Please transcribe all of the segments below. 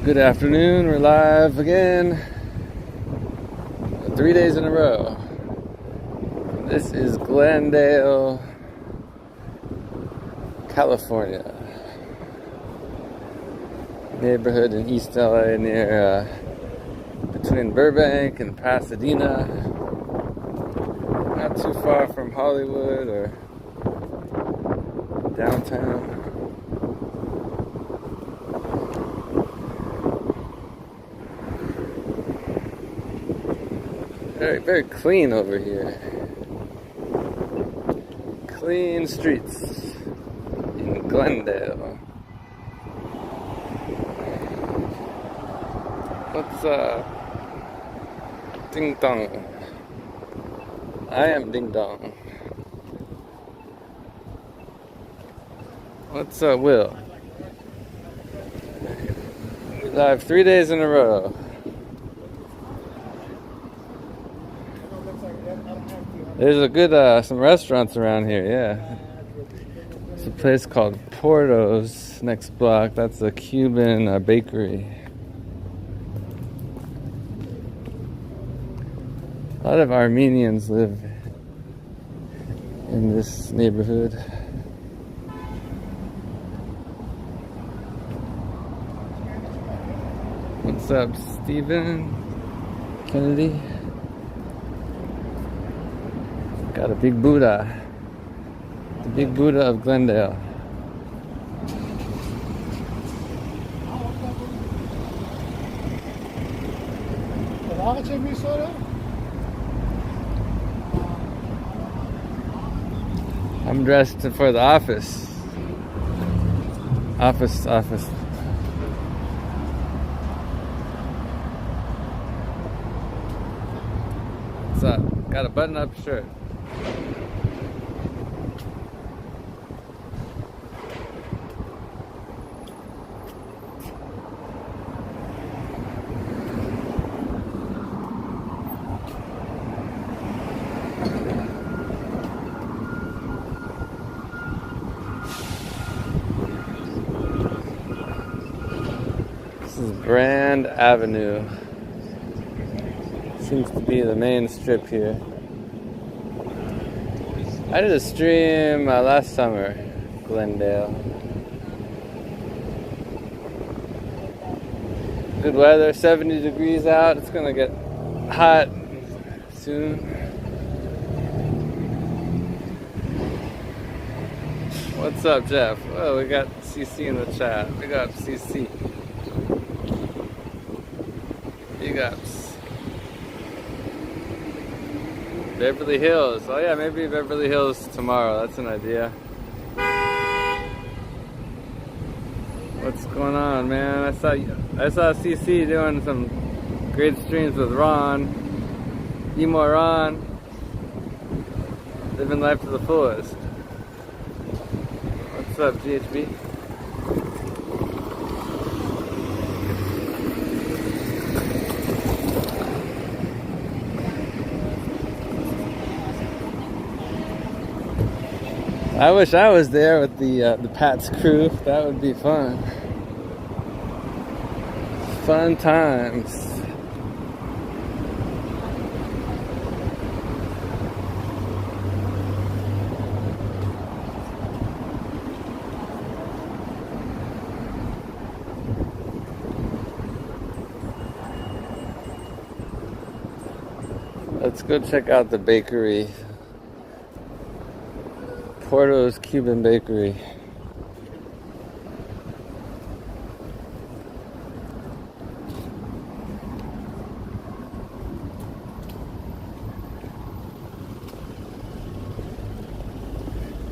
Good afternoon, we're live again. 3 days in a row. This is Glendale, California. Neighborhood in East LA near, between Burbank and Pasadena. Not too far from Hollywood or downtown. Very, very clean over here. Clean streets in Glendale. What's Ding Dong. I am Ding Dong. What's Will? We're live 3 days in a row. There's a good, some restaurants around here, yeah. There's a place called Porto's next block. That's a Cuban bakery. A lot of Armenians live in this neighborhood. What's up, Stephen Kennedy? Got a big Buddha. The big Buddha of Glendale. I'm dressed for the office. Office. What's up? Got a button-up shirt. This is Grand Avenue. Seems to be the main strip here. I did a stream last summer, Glendale. Good weather, 70 degrees out. It's gonna get hot soon. What's up, Jeff? Oh, we got CC in the chat. Big up, CC. Big ups. Beverly Hills. Oh yeah, maybe Beverly Hills tomorrow. That's an idea. What's going on, man? I saw CC doing some great streams with Ron. Emo Ron. Living life to the fullest. What's up, GHB? I wish I was there with the Pat's crew. That would be fun. Fun times. Let's go check out the bakery. Porto's Cuban Bakery.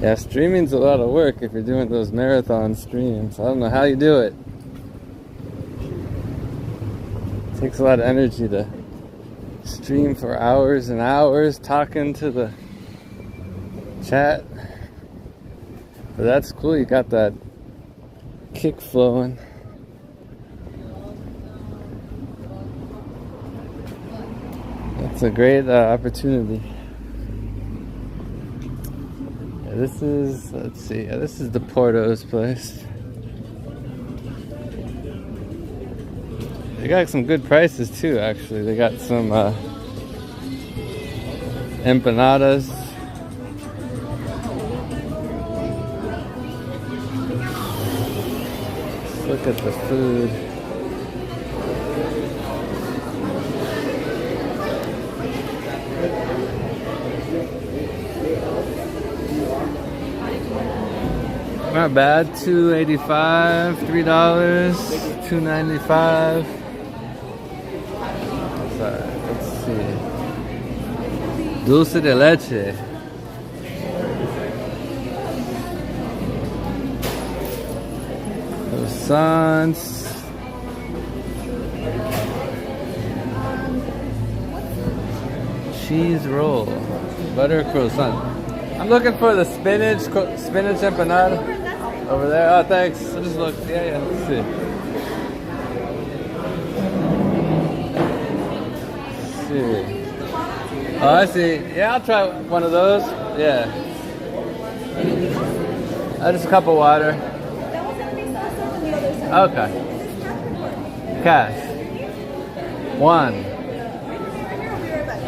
Yeah, streaming's a lot of work if you're doing those marathon streams. I don't know how you do it. It takes a lot of energy to stream for hours and hours talking to the chat. But that's cool, you got that kick flowing. That's a great opportunity. Yeah, this is, let's see, this is the Porto's place. They got some good prices too, actually. They got some empanadas. Let's look at the food. Not bad. $2.85, $3, $2.95. Let's see. Dulce de leche. Croissants. Cheese roll. Butter croissant. I'm looking for the spinach empanada. Over there. Oh, thanks. I just looked. Yeah. Let's see. Let's see. Oh, I see. Yeah, I'll try one of those. Yeah. Just a cup of water. Okay. Cash. One.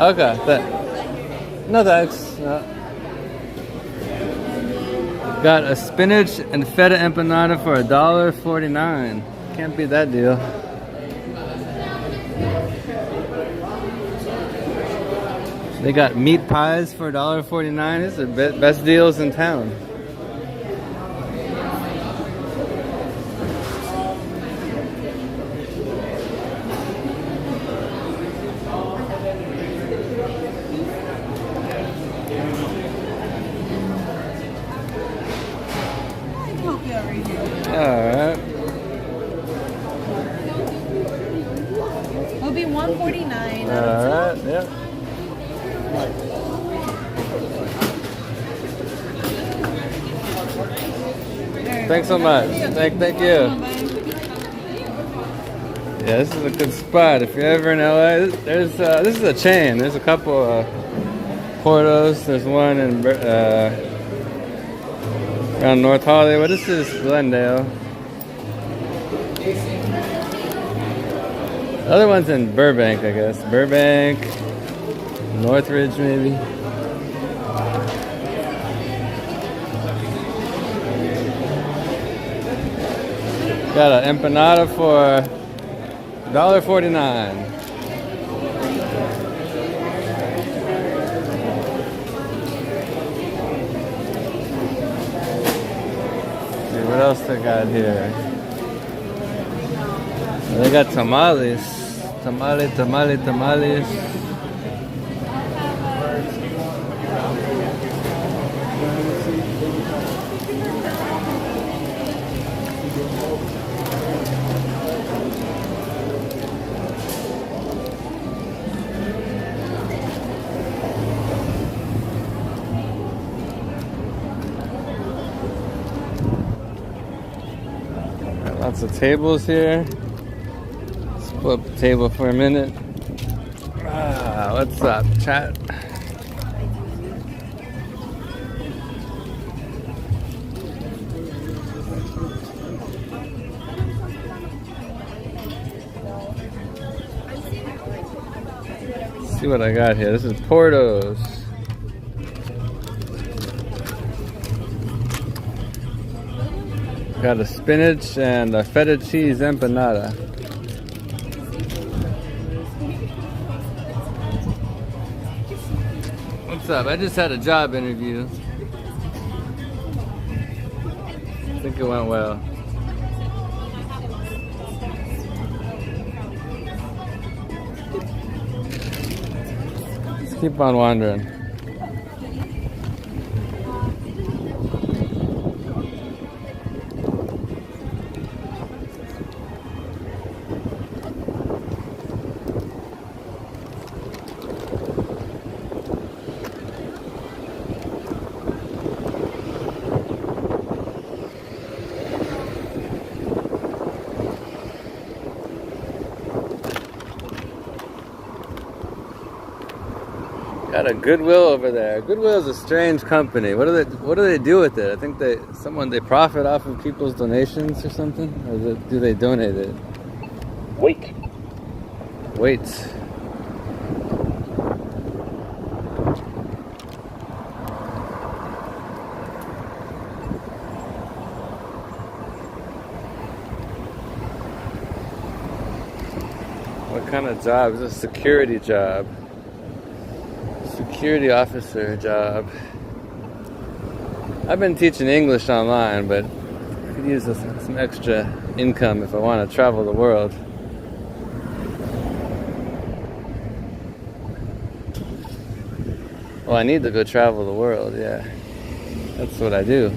Okay. No thanks. No. Got a spinach and feta empanada for $1.49. Can't beat that deal. They got meat pies for $1.49. These are the best deals in town. Alright. It'll be $1.49. Alright, yep. Thanks so much. Thank you. Yeah, this is a good spot. If you're ever in LA, there's this is a chain. There's a couple of Portos. There's one in around North Hollywood. This is Glendale. The other one's in Burbank, I guess. Burbank, Northridge, maybe. Got an empanada for $1.49. What else they got here? They got tamales. Tamales. Lots of tables here. Let's pull up the table for a minute. What's up, chat? Let's see what I got here. This is Portos. Got a spinach and a feta cheese empanada. What's up? I just had a job interview. I think it went well. Let's keep on wandering. Got a Goodwill over there. Goodwill is a strange company. What do they do with it? I think they profit off of people's donations or something, or do they donate it? Wait. weights. What kind of job? It's a security job. Security officer job. I've been teaching English online, but I could use some extra income if I want to travel the world. Well, I need to go travel the world, yeah. That's what I do.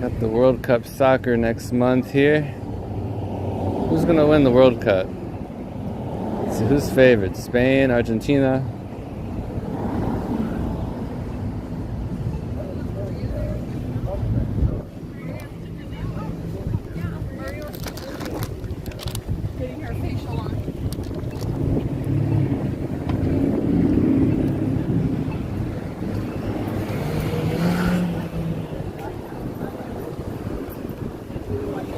Got the World Cup soccer next month here. Who's gonna win the World Cup? Let's see, who's favorite? Spain, Argentina? Getting her facial on.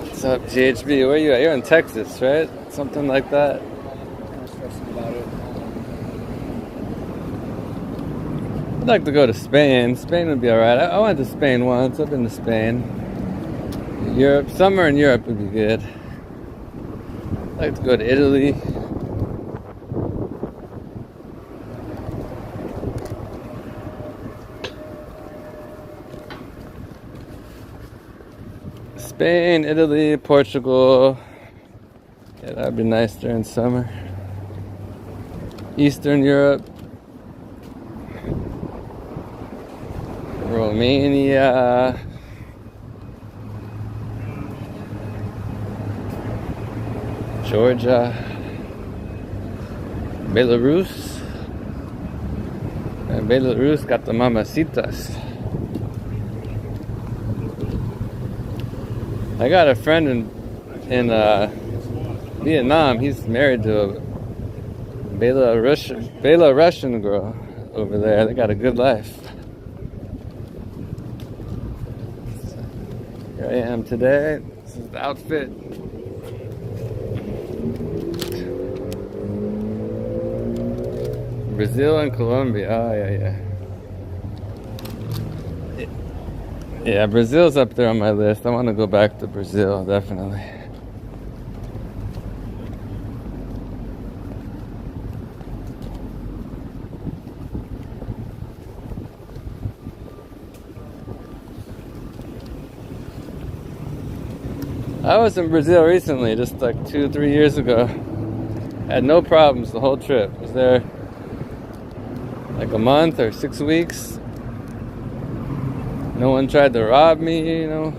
What's up, GHB? Where are you at? You're in Texas, right? Something like that. Kind of stressing about it. I'd like to go to Spain. Spain would be alright. I went to Spain once. I've been to Spain. Europe. Summer in Europe would be good. I'd like to go to Italy. Spain, Italy, Portugal. Yeah, that'd be nice during summer. Eastern Europe. Romania. Georgia. Belarus. And Belarus got the mamacitas. I got a friend in Vietnam. He's married to a Belarusian girl over there. They got a good life. So here I am today. This is the outfit. Brazil and Colombia. Oh yeah. Yeah, Brazil's up there on my list. I want to go back to Brazil, definitely. I was in Brazil recently, just like 2-3 years ago. Had no problems the whole trip. Was there like a month or 6 weeks. No one tried to rob me, you know.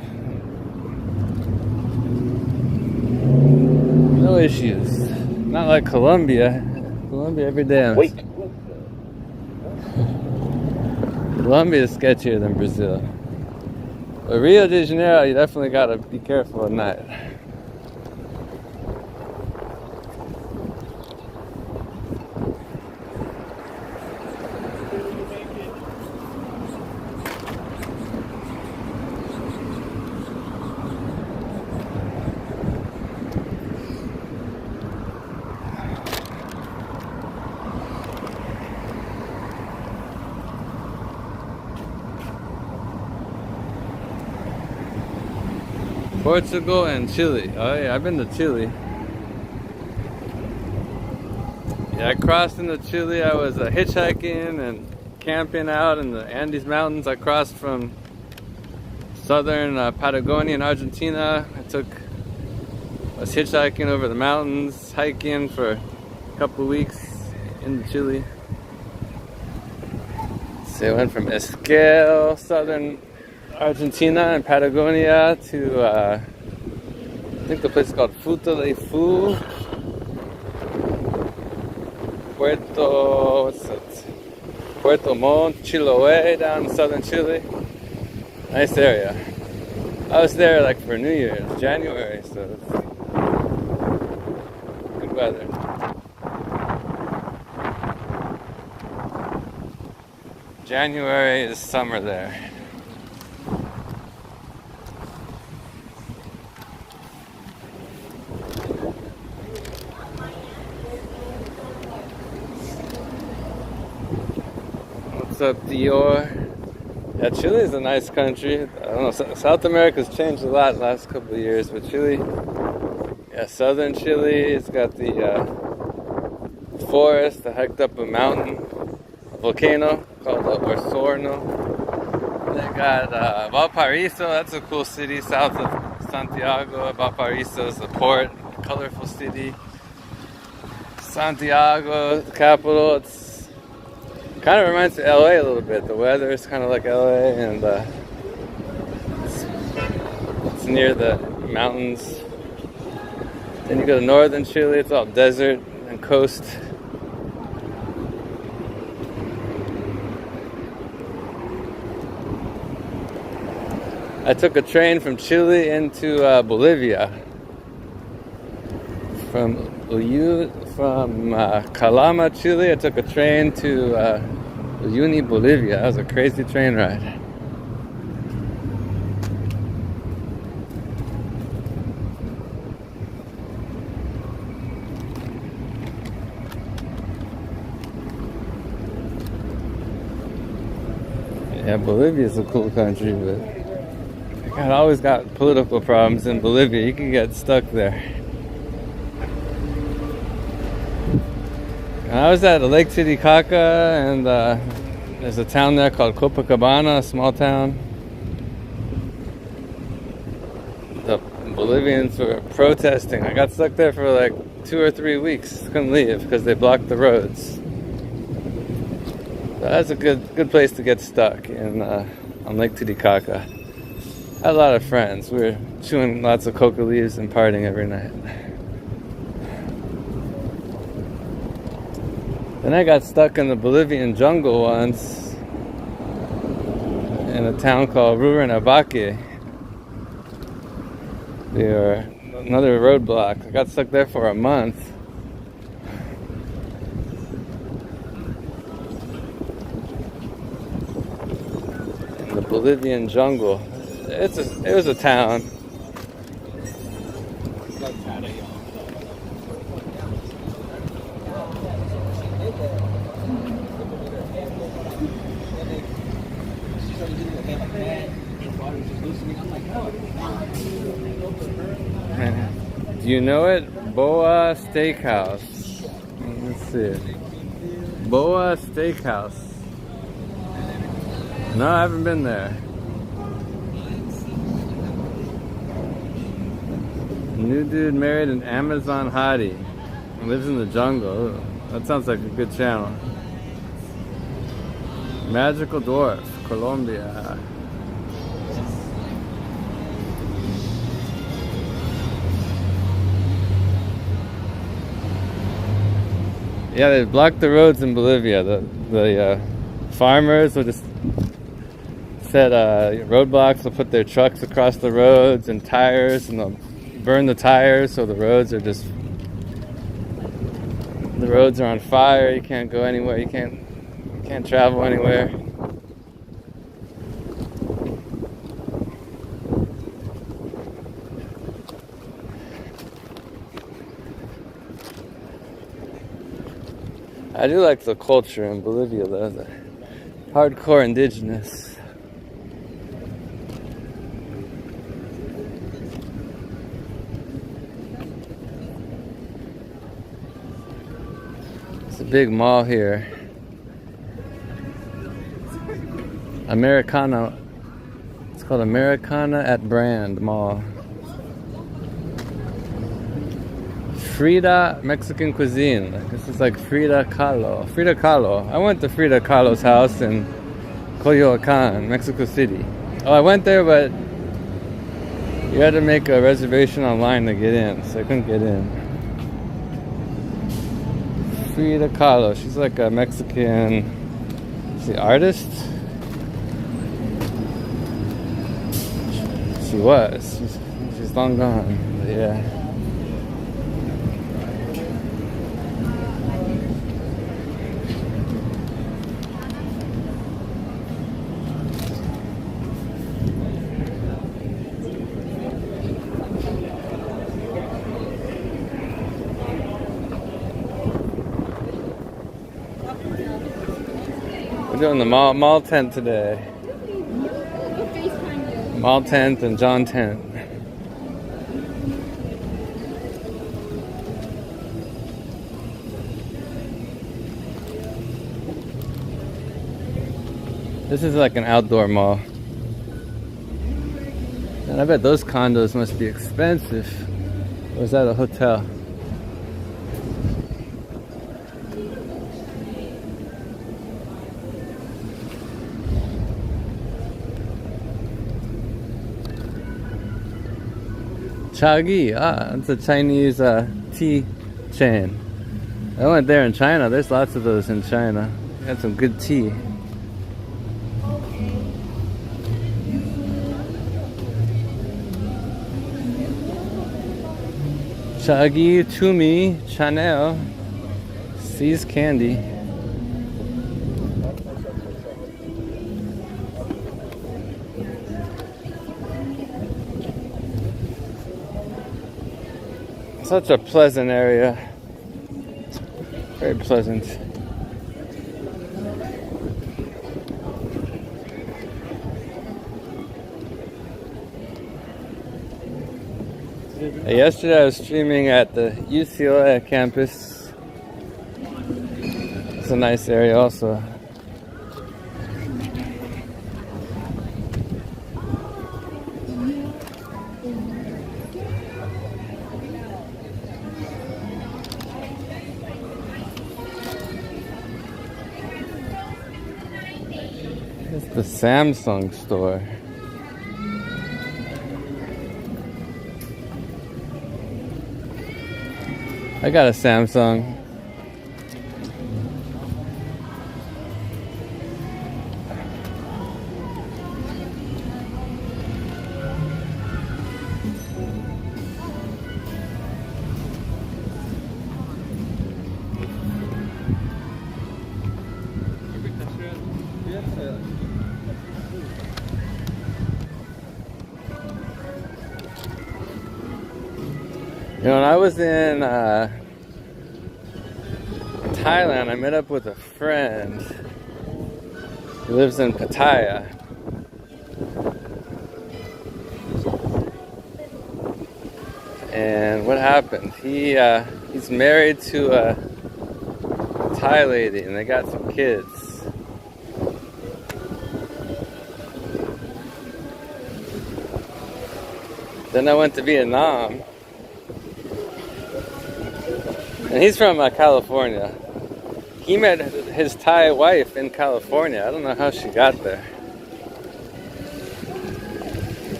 No issues. Not like Colombia. Colombia every day. Wait. Colombia is sketchier than Brazil. But Rio de Janeiro, you definitely gotta be careful at night. Portugal and Chile. Oh yeah, I've been to Chile. Yeah, I crossed into Chile. I was hitchhiking and camping out in the Andes Mountains. I crossed from southern Patagonia in Argentina. I was hitchhiking over the mountains, hiking for a couple weeks into Chile. So I went from Esquel, southern Argentina and Patagonia to I think the place is called Futaleufú, Puerto Montt, Chiloé, down in southern Chile. Nice area. I was there like for New Year's, January, so it's good weather. January is summer there. What's up, Dior? Yeah, Chile is a nice country. I don't know, South America's changed a lot the last couple of years, but Chile, yeah, southern Chile, it's got the forest, I hiked up a mountain, a volcano called Osorno. They got Valparaiso, that's a cool city south of Santiago. Valparaiso is the port, a colorful city. Santiago, the capital, it's kind of reminds me of LA a little bit. The weather is kind of like LA, and it's near the mountains. Then you go to northern Chile, it's all desert and coast. I took a train from Chile into Bolivia. From Calama, Chile, I took a train to Uyuni, Bolivia. That was a crazy train ride. Yeah, Bolivia is a cool country, but I always got political problems in Bolivia. You can get stuck there. I was at Lake Titicaca, and there's a town there called Copacabana, a small town. The Bolivians were protesting. I got stuck there for like 2 or 3 weeks. Couldn't leave because they blocked the roads. So that's a good place to get stuck on Lake Titicaca. I had a lot of friends. We were chewing lots of coca leaves and partying every night. Then I got stuck in the Bolivian jungle once in a town called Rurrenabaque. Another roadblock. I got stuck there for a month. In the Bolivian jungle. It was a town. Do you know it? Boa Steakhouse. Let's see. Boa Steakhouse. No, I haven't been there. New dude married an Amazon hottie. Lives in the jungle. Ooh, that sounds like a good channel. Magical Dwarf, Colombia. Yeah, they blocked the roads in Bolivia. The farmers will just set roadblocks. They'll put their trucks across the roads and tires, and they'll burn the tires, so the roads are on fire. You can't go anywhere. You can't travel anywhere. I do like the culture in Bolivia, though. The hardcore indigenous. It's a big mall here. Americana. It's called Americana at Brand Mall. Frida Mexican cuisine. This is like Frida Kahlo. Frida Kahlo. I went to Frida Kahlo's house in Coyoacan, Mexico City. Oh, I went there, but you had to make a reservation online to get in, so I couldn't get in. Frida Kahlo. She's like a Mexican, artist. She was. She's long gone. But yeah. We're doing the mall tent today. Mall tent and John tent. This is like an outdoor mall. And I bet those condos must be expensive. Or is that a hotel? Chagi, it's a Chinese tea chain. I went there in China. There's lots of those in China. Got some good tea. Chagi, Tumi, Chanel, Seas Candy. Such a pleasant area. Very pleasant. Yesterday I was streaming at the UCLA campus. It's a nice area also. It's the Samsung store. I got a Samsung. You know, when I was in Thailand, I met up with a friend who lives in Pattaya. And what happened? He's married to a Thai lady, and they got some kids. Then I went to Vietnam. And he's from California. He met his Thai wife in California. I don't know how she got there.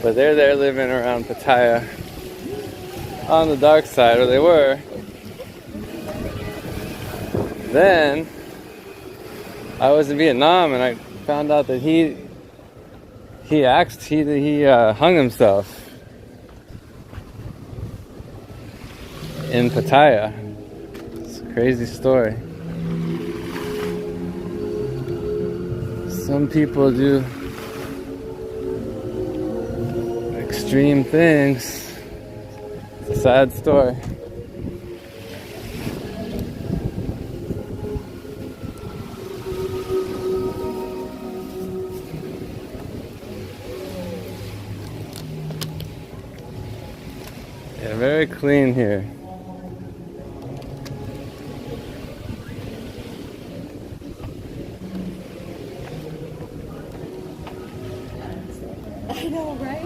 But they're there living around Pattaya. On the dark side, or they were. Then I was in Vietnam and I found out that he hung himself in Pattaya. Crazy story. Some people do extreme things. It's a sad story. Yeah, very clean here. I know, right?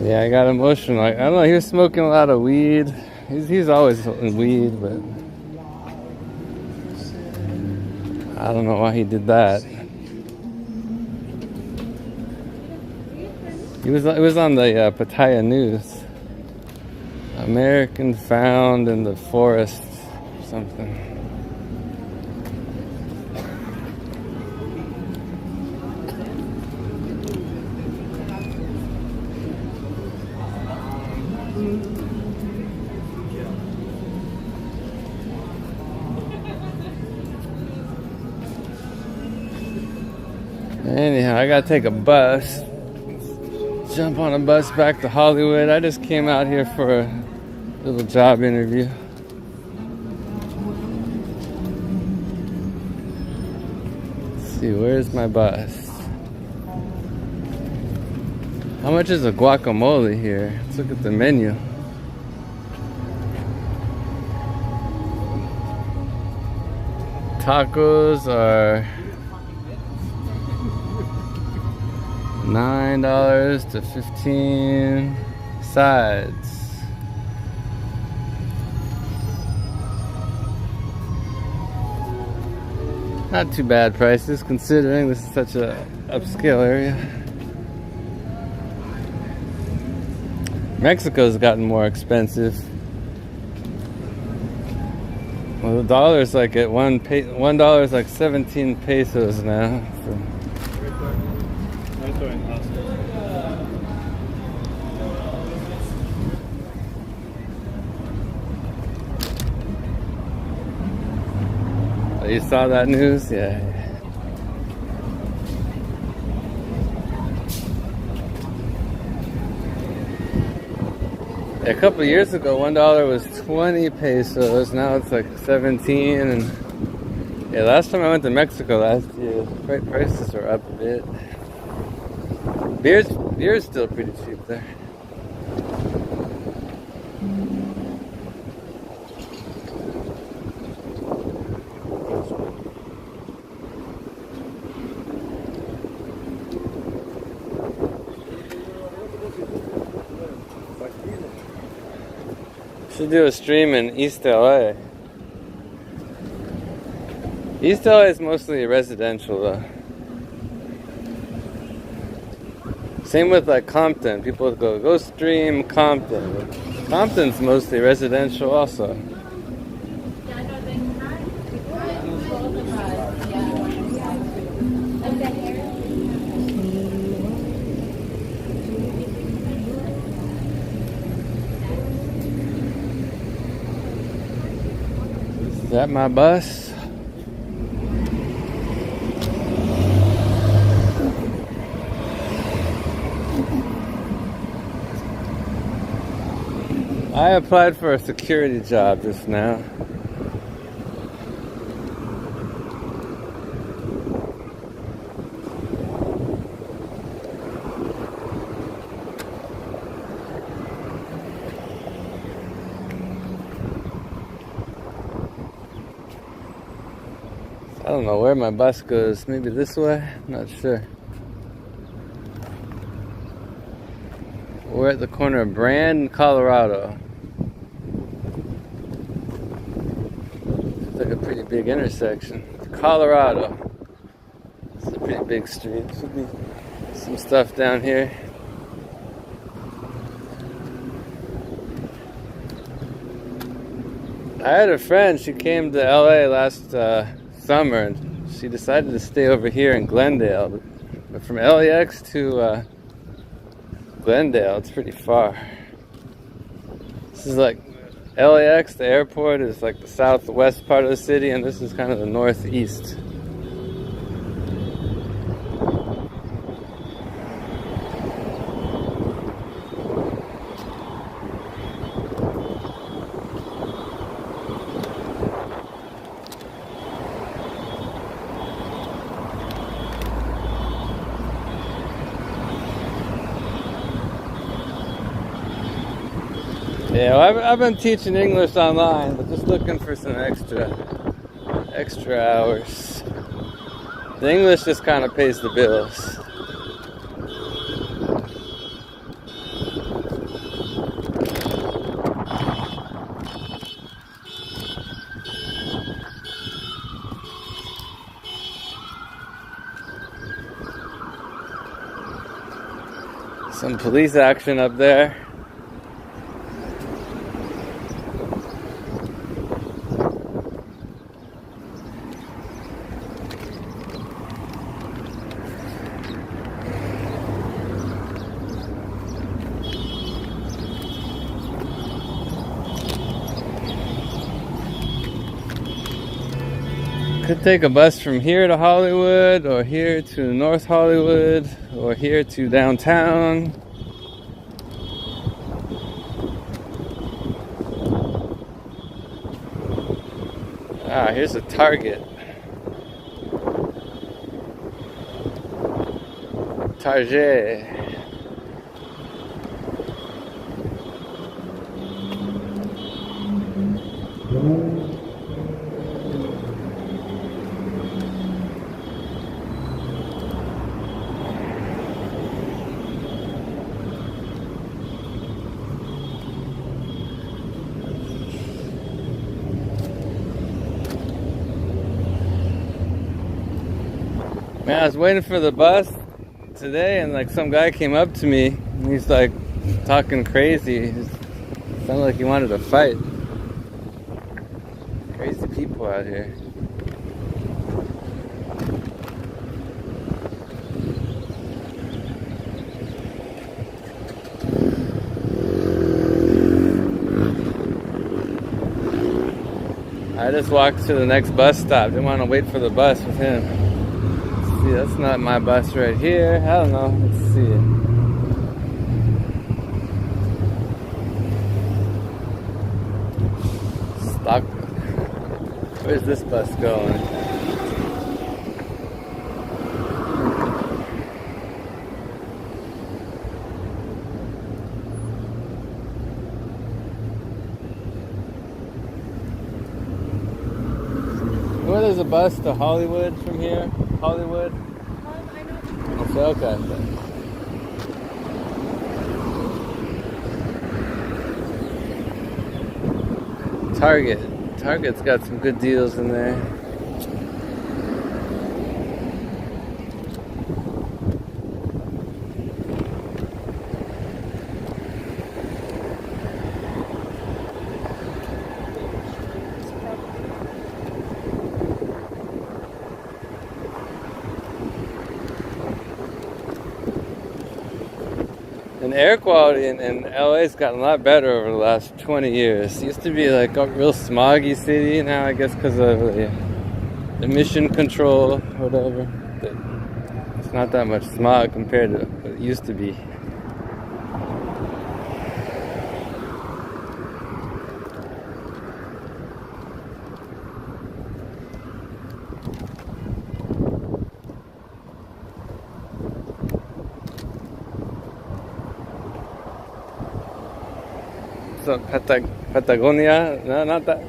Yeah, I got emotional. I don't know, he was smoking a lot of weed. He's always smoking weed, but I don't know why he did that. It was on the Pattaya News. American found in the forest or something. Anyhow, I gotta take a bus. Jump on a bus back to Hollywood. I just came out here for a little job interview. Let's see, where's my bus? How much is a guacamole here? Let's look at the menu. Tacos are $9 to $15. Sides. Not too bad prices considering this is such a upscale area. Mexico's gotten more expensive. Well, the dollar's like at $1 is like 17 pesos now. Oh, you saw that news? Yeah. A couple of years ago, $1 was 20 pesos. Now it's like 17. And yeah, last time I went to Mexico last year, prices are up a bit. Beer's still pretty cheap there. Should do a stream in East LA. East LA is mostly residential though. Same with like Compton. People go stream Compton. Compton's mostly residential also. Is that my bus? I applied for a security job just now. I don't know where my bus goes. Maybe this way? I'm not sure. We're at the corner of Brand and Colorado. It's like a pretty big intersection. Colorado. It's a pretty big street. Should be some stuff down here. I had a friend, she came to LA last summer and she decided to stay over here in Glendale. But from LAX to Glendale, it's pretty far. This is like LAX, the airport is like the southwest part of the city, and this is kind of the northeast. Yeah, well, I've been teaching English online, but just looking for some extra hours. The English just kind of pays the bills. Some police action up there. Could take a bus from here to Hollywood, or here to North Hollywood, or here to downtown. Ah, here's a Target. Target. Man, I was waiting for the bus today, and like some guy came up to me, and he's like talking crazy. He sounded like he wanted to fight. Crazy people out here. I just walked to the next bus stop. Didn't want to wait for the bus with him. See, that's not my bus right here. I don't know. Let's see. Stock. Where's this bus going? Well, there's a bus to Hollywood from here. Hollywood. I know. It's okay. Target. Target's got some good deals in there. And air quality in LA's gotten a lot better over the last 20 years. It used to be like a real smoggy city. Now I guess because of the emission control or whatever, it's not that much smog compared to what it used to be. So Patagonia? No, not that.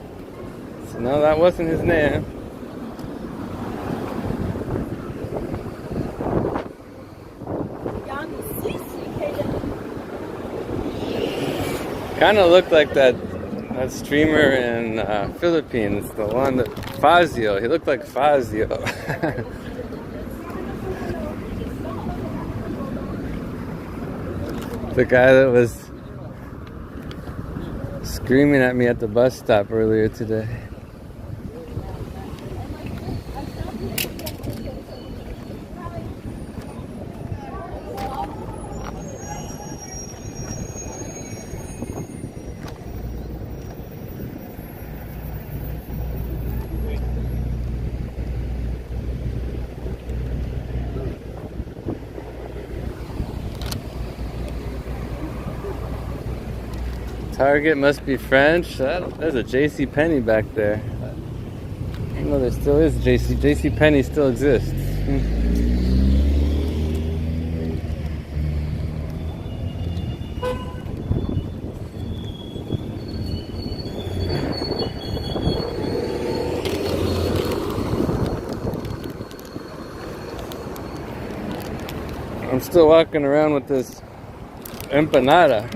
No, that wasn't his name. Kind of looked like that streamer in Philippines, the one that Fazio. He looked like Fazio. The guy that was screaming at me at the bus stop earlier today. Target must be French. There's a JCPenney back there. I know there still is JCPenney still exists. I'm still walking around with this empanada.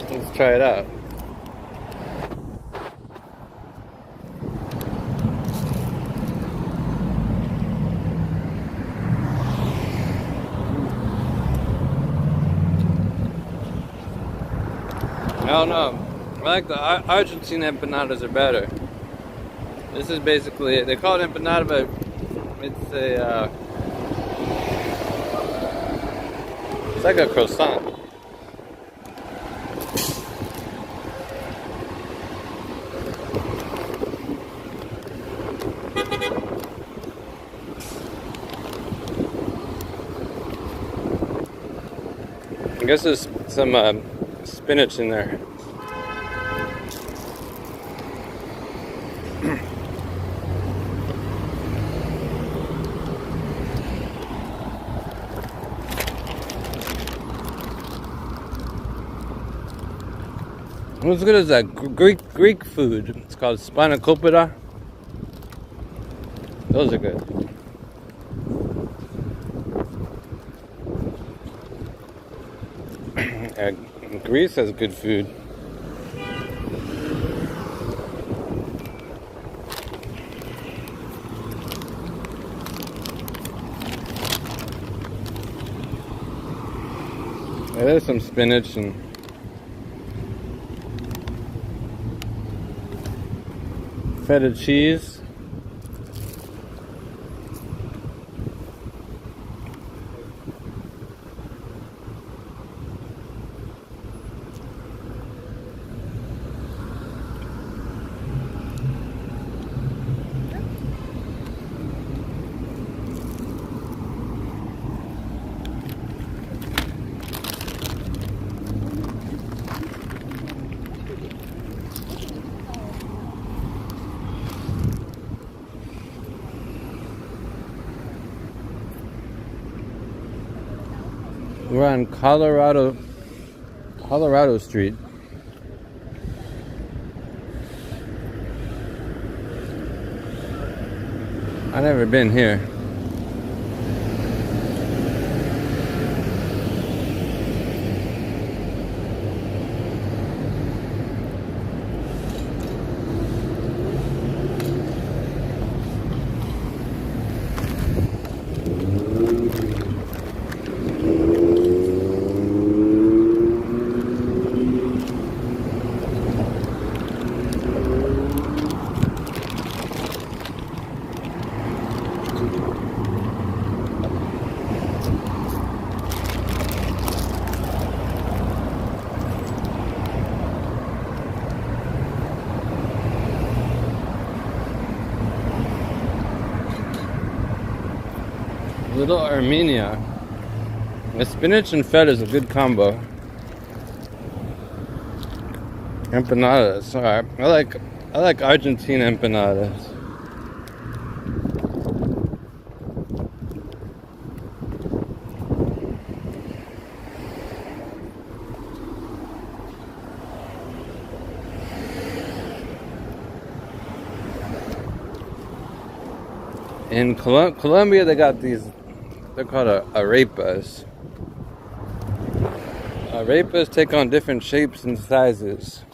Let's try it out. don't know. I like the Argentine empanadas are better. This is basically, they call it empanada, but it's a, it's like a croissant. I guess there's some spinach in there. What's good is that Greek food? It's called spanakopita. Those are good. Greece has good food. Yeah, there's some spinach and feta cheese. We're on Colorado Street. I've never been here. Little Armenia. The spinach and feta is a good combo. Empanadas. Alright. I like Argentine empanadas. In Colombia, they got these. They're called arepas. Arepas take on different shapes and sizes.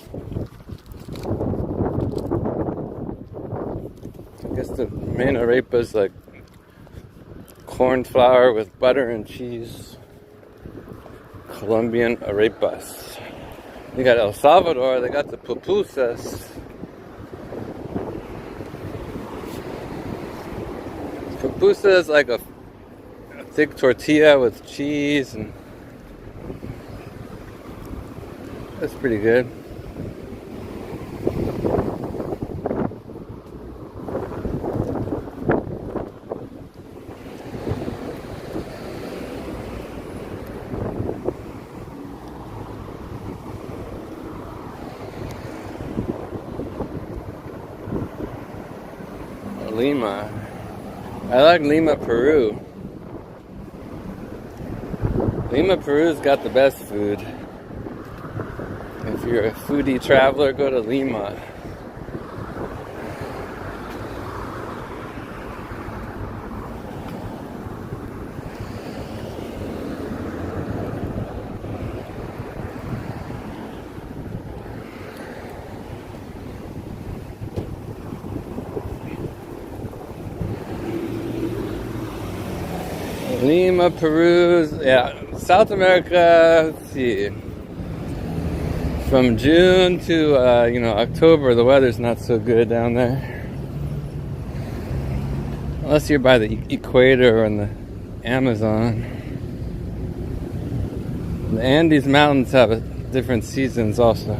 I guess the main arepa is like corn flour with butter and cheese. Colombian arepas. You got El Salvador, they got the pupusas. Pupusa is like a thick tortilla with cheese, and that's pretty good. Lima. I like Lima, Peru. Lima, Peru's got the best food. If you're a foodie traveler, go to Lima. Lima, Peru, yeah, South America, let's see. From June to October, the weather's not so good down there. Unless you're by the equator or in the Amazon. The Andes Mountains have different seasons also.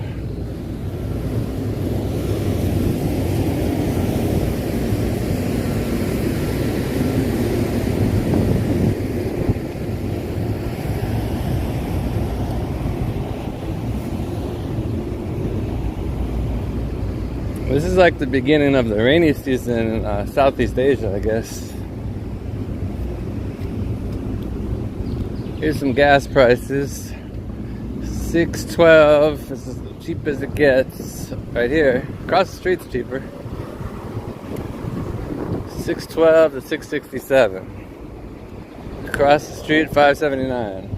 This is like the beginning of the rainy season in Southeast Asia, I guess. Here's some gas prices. $6.12 is as cheap as it gets. Right here, across the street's cheaper. $6.12 to $6.67. Across the street, $5.79.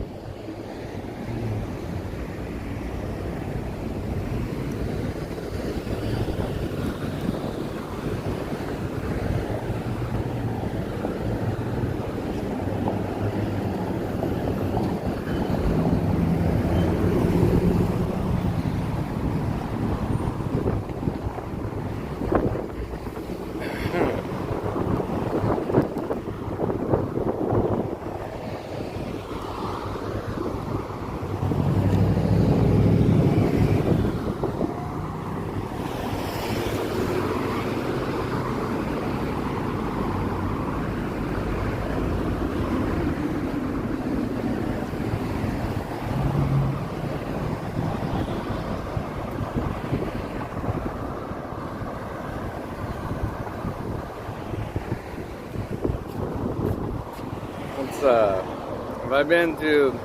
Have I been to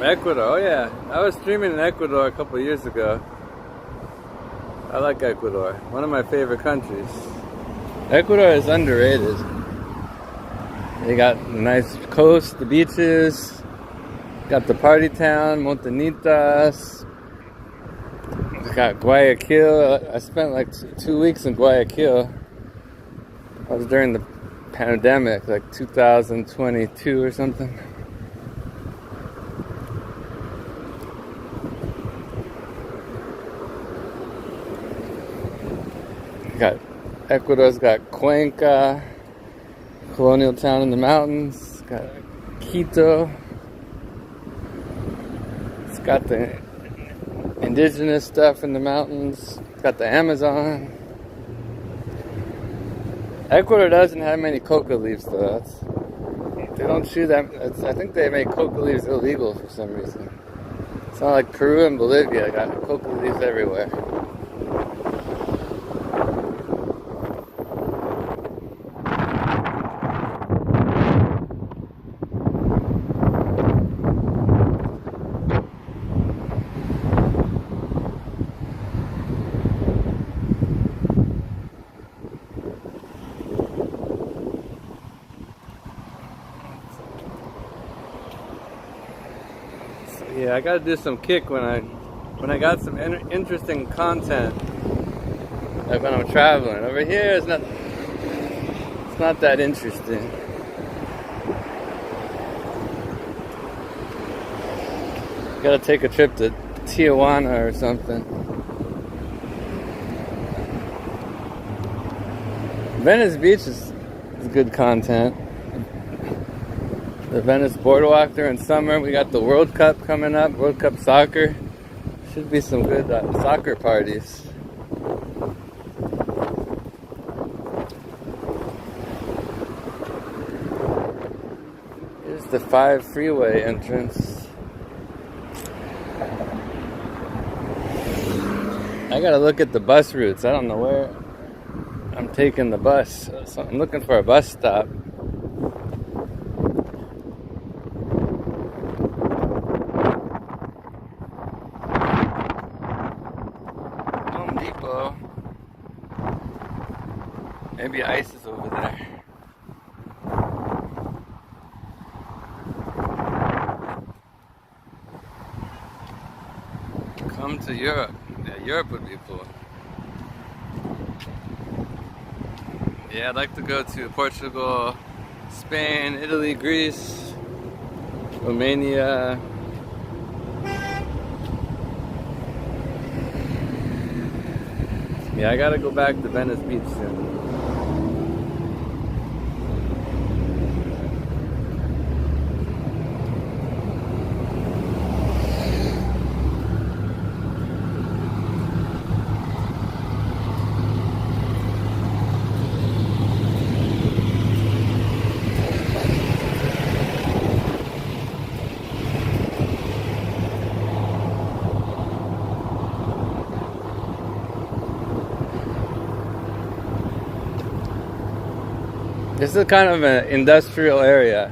Ecuador? Oh yeah, I was streaming in Ecuador a couple of years ago. I like Ecuador, one of my favorite countries. Ecuador is underrated. They got a nice coast, the beaches, got the party town, Montanitas. They got Guayaquil. I spent like 2 weeks in Guayaquil. I was during the pandemic, like 2022 or something. Ecuador's got Cuenca, colonial town in the mountains. It's got Quito. It's got the indigenous stuff in the mountains. It's got the Amazon. Ecuador doesn't have many coca leaves though. They don't chew that. I think they make coca leaves illegal for some reason. It's not like Peru and Bolivia. Got coca leaves everywhere. Yeah, I gotta do some kick when I got some interesting content, like when I'm traveling. Over here, it's not that interesting. Gotta take a trip to Tijuana or something. Venice Beach is good content. The Venice Boardwalk during summer. We got the World Cup coming up, World Cup soccer. Should be some good soccer parties. Here's the 5 freeway entrance. I gotta look at the bus routes. I don't know where I'm taking the bus, so I'm looking for a bus stop. Maybe ice is over there. Come to Europe. Yeah, Europe would be cool. Yeah, I'd like to go to Portugal, Spain, Italy, Greece, Romania. Yeah, I gotta go back to Venice Beach soon. This is kind of an industrial area.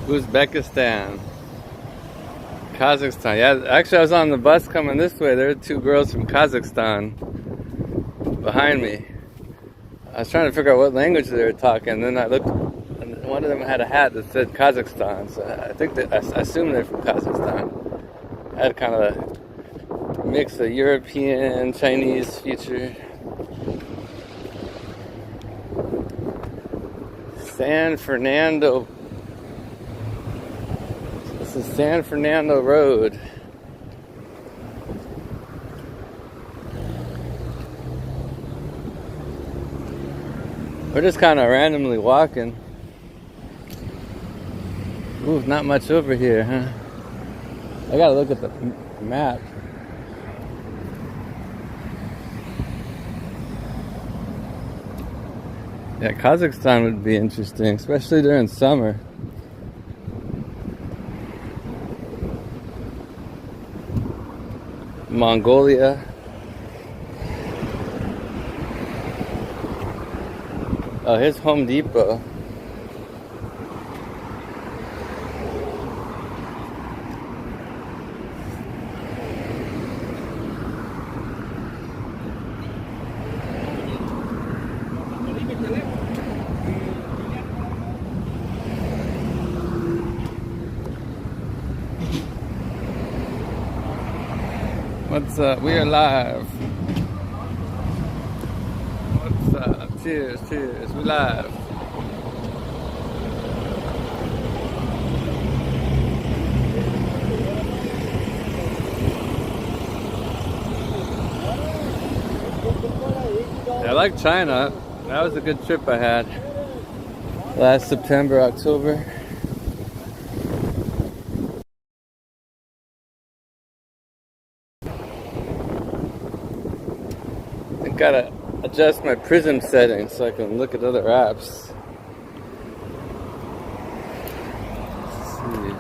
Uzbekistan. Kazakhstan. Yeah, actually I was on the bus coming this way. There were two girls from Kazakhstan behind me. I was trying to figure out what language they were talking. Then I looked, and one of them had a hat that said Kazakhstan. So I think that I assume they're from Kazakhstan. I had kind of a mix of European, Chinese feature. San Fernando. This is San Fernando Road. We're just kind of randomly walking. Ooh, not much over here, huh? I gotta look at the map. Yeah, Kazakhstan would be interesting, especially during summer. Mongolia. Oh, here's Home Depot. What's up? We are live. What's up? Cheers, cheers. We live. I like China. That was a good trip I had last September, October. Gotta adjust my prism settings so I can look at other apps. Let's see.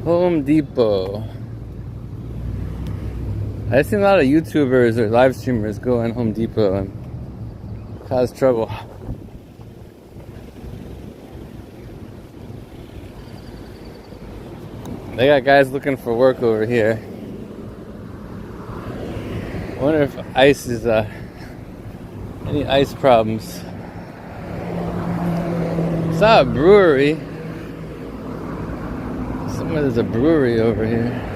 Home Depot. I've seen a lot of YouTubers or live streamers go in Home Depot and cause trouble. They got guys looking for work over here. I wonder if ice is any ice problems. Saw a brewery. Somewhere there's a brewery over here.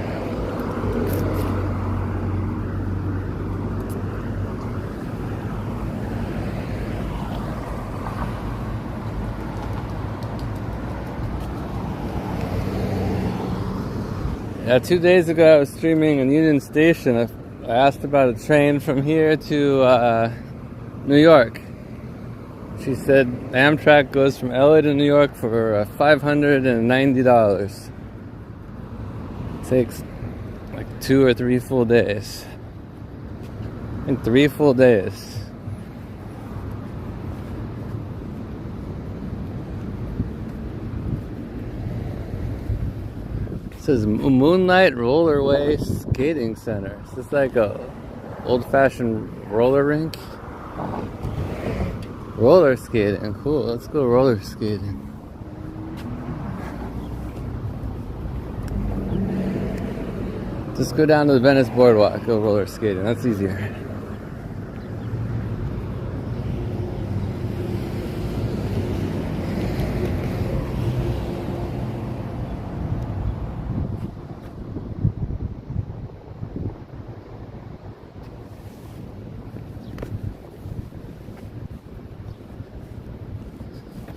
Yeah, 2 days ago I was streaming in Union Station. I asked about a train from here to New York. She said Amtrak goes from LA to New York for $590. Takes like 2 or 3 full days. I think 3 full days. It says Moonlight Rollerway Skating Center. Is this like a old-fashioned roller rink? Roller skating, cool. Let's go roller skating. Just go down to the Venice Boardwalk, go roller skating. That's easier.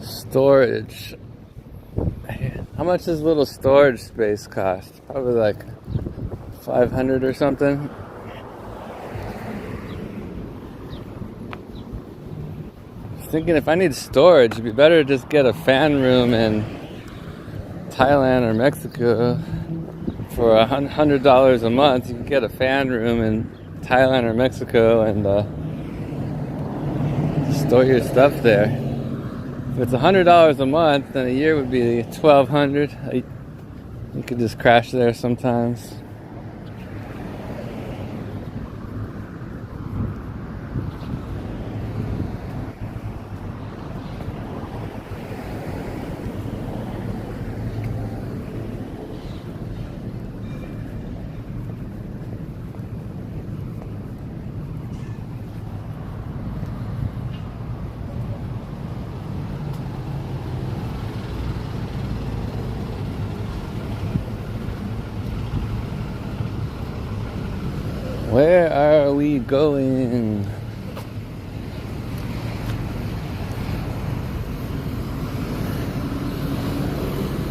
Storage. How much does a little storage space cost? Probably like 500 or something. I was thinking if I need storage, it'd be better to just get a fan room in Thailand or Mexico. For $100 a month, you can get a fan room in Thailand or Mexico and store your stuff there. If it's $100 a month, then a year would be $1,200. You could just crash there sometimes. Where are we going?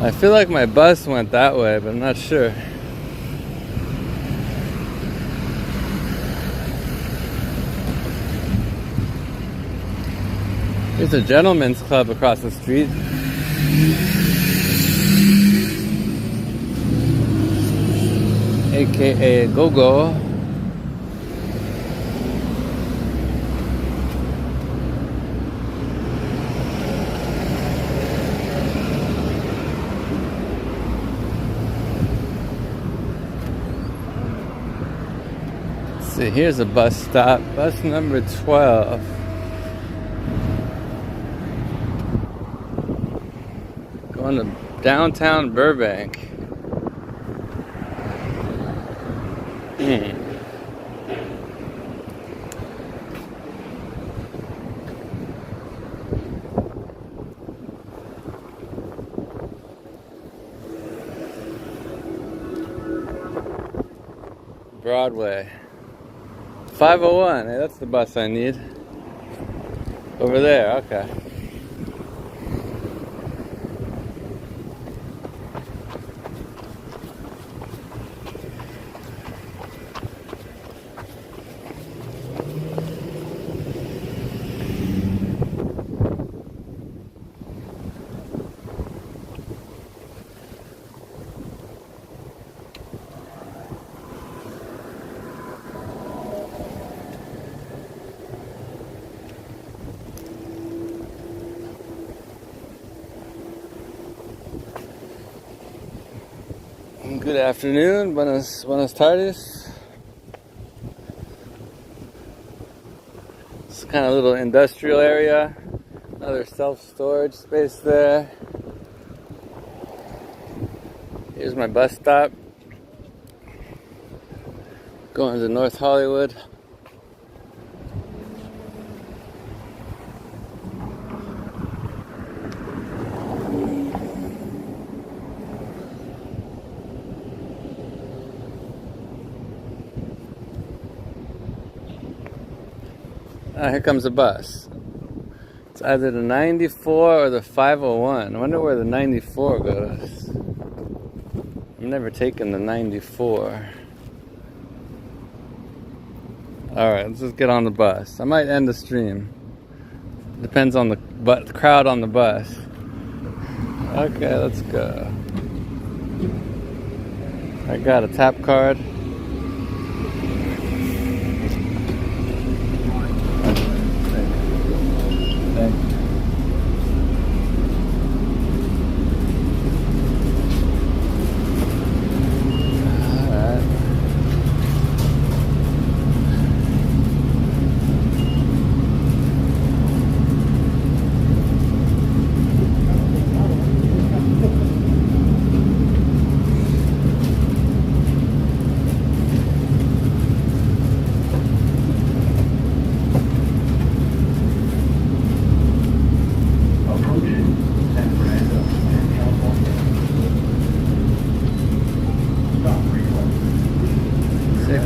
I feel like my bus went that way, but I'm not sure. There's a gentleman's club across the street. AKA Go-Go. See, here's a bus stop, bus number 12. Going to downtown Burbank. Broadway. 501, hey, that's the bus I need. Over there, okay. Good afternoon, buenas tardes. It's kind of a little industrial area. Another self-storage space there. Here's my bus stop. Going to North Hollywood. Here comes a bus. It's either the 94 or the 501. I wonder where the 94 goes. I've never taken the 94. Alright, let's just get on the bus. I might end the stream. Depends on the crowd on the bus. Okay, let's go. I got a tap card.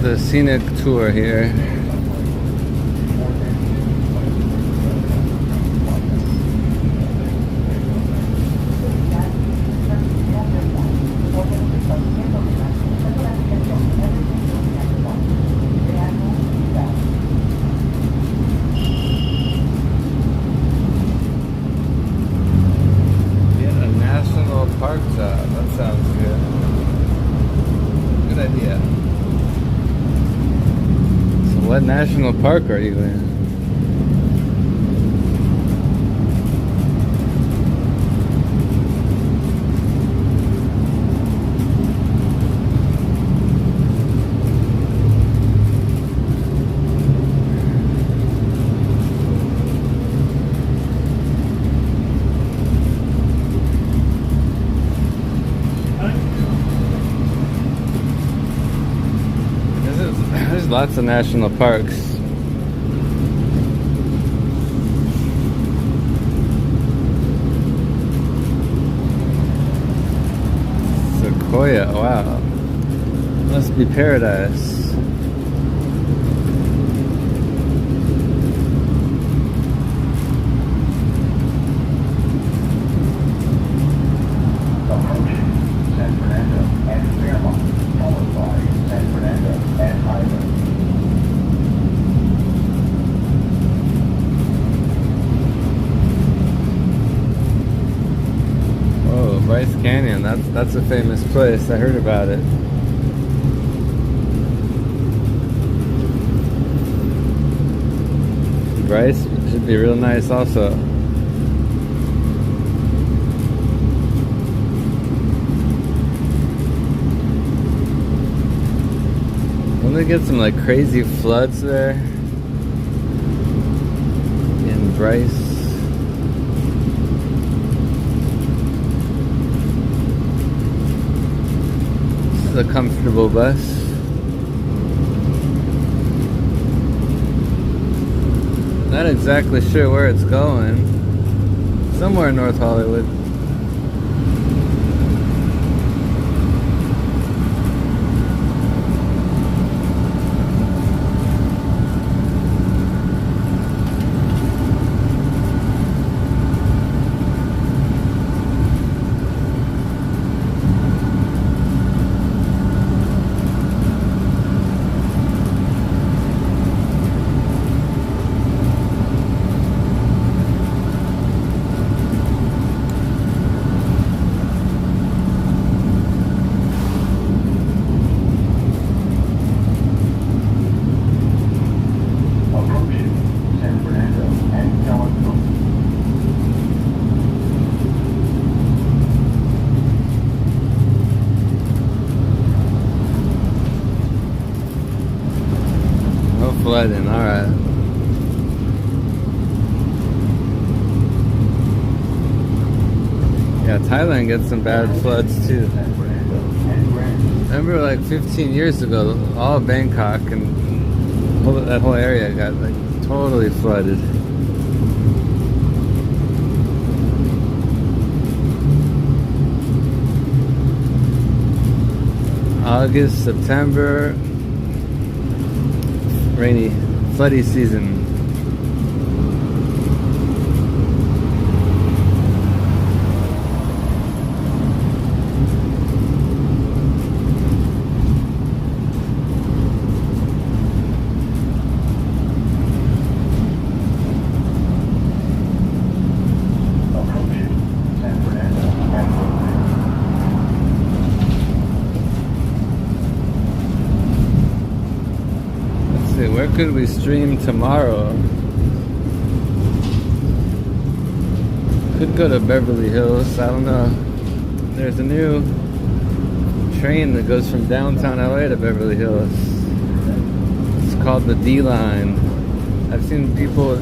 The scenic tour here. national park are you in? There's lots of national parks. Sequoia, wow. Must be paradise. San Fernando and Fairmont, followed by San Fernando and Highland. Oh, Bryce Canyon, that's a famous place. I heard about it. Bryce should be real nice also. Don't they get some like crazy floods there in Bryce? This is a comfortable bus. Not exactly sure where it's going. Somewhere in North Hollywood. Approaching San Fernando and California. No flooding, alright. Yeah, Thailand gets some bad floods too. San Fernando and Grand. Remember like 15 years ago, all of Bangkok and that whole area got like totally flooded. August, September, rainy, floody season. Approaching San Fernando and Brooklyn. Let's see, where could we stream tomorrow? Could go to Beverly Hills, I don't know. There's a new train that goes from downtown LA to Beverly Hills. It's called the D line. I've seen people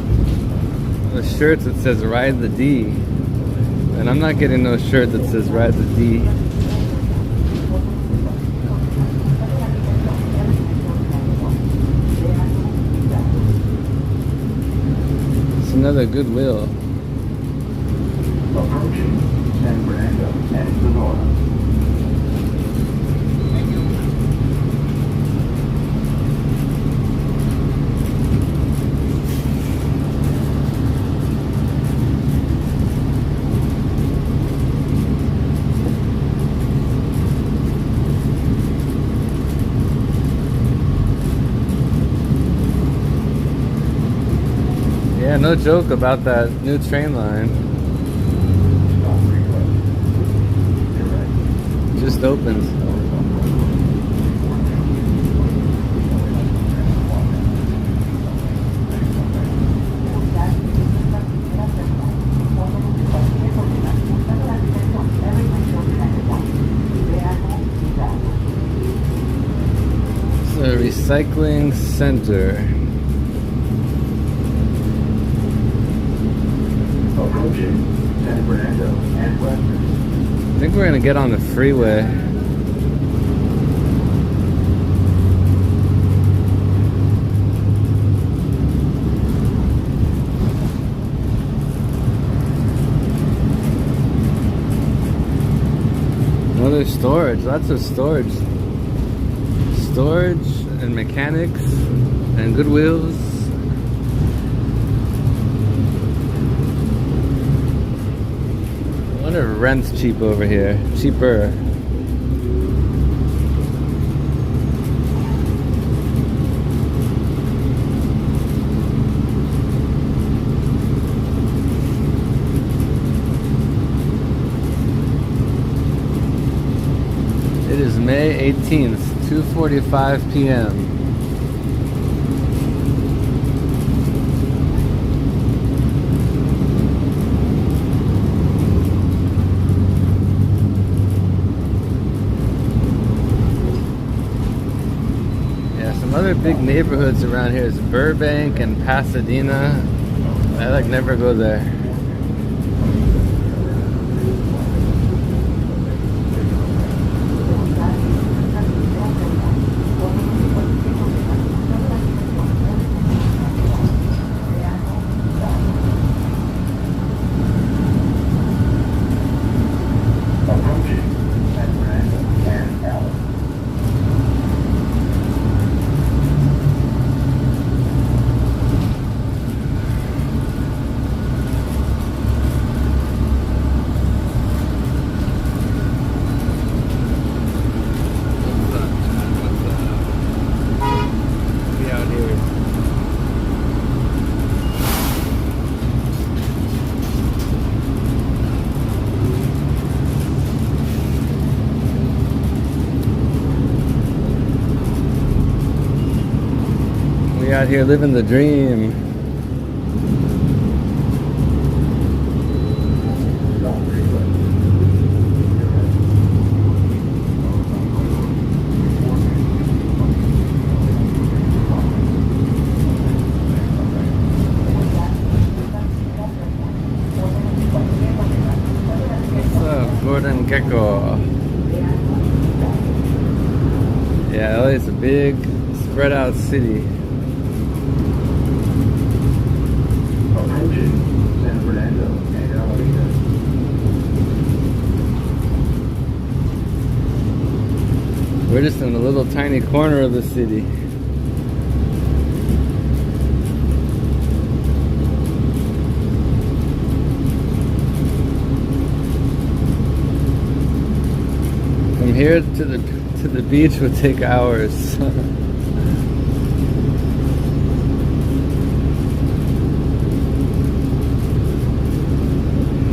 with shirts that says Ride the D. And I'm not getting no shirt that says Ride the D. It's another Goodwill. Approaching San Fernando and Sonora. Yeah, no joke about that new train line. Just opened. Recycling Center. Approaching San Fernando and Western. I think we're gonna get on the freeway. Another storage, lots of storage. Storage and mechanics and Goodwills. I wonder if rent's cheap over here. Cheaper. It is May 18th, 2:45 p.m. Some other big neighborhoods around here is Burbank and Pasadena. I like never go there. We out here living the dream. What's up, Gordon Gecko? Yeah, LA is a big, spread out city. San Fernando and Alameda. We're just in a little tiny corner of the city. From here to the beach would take hours.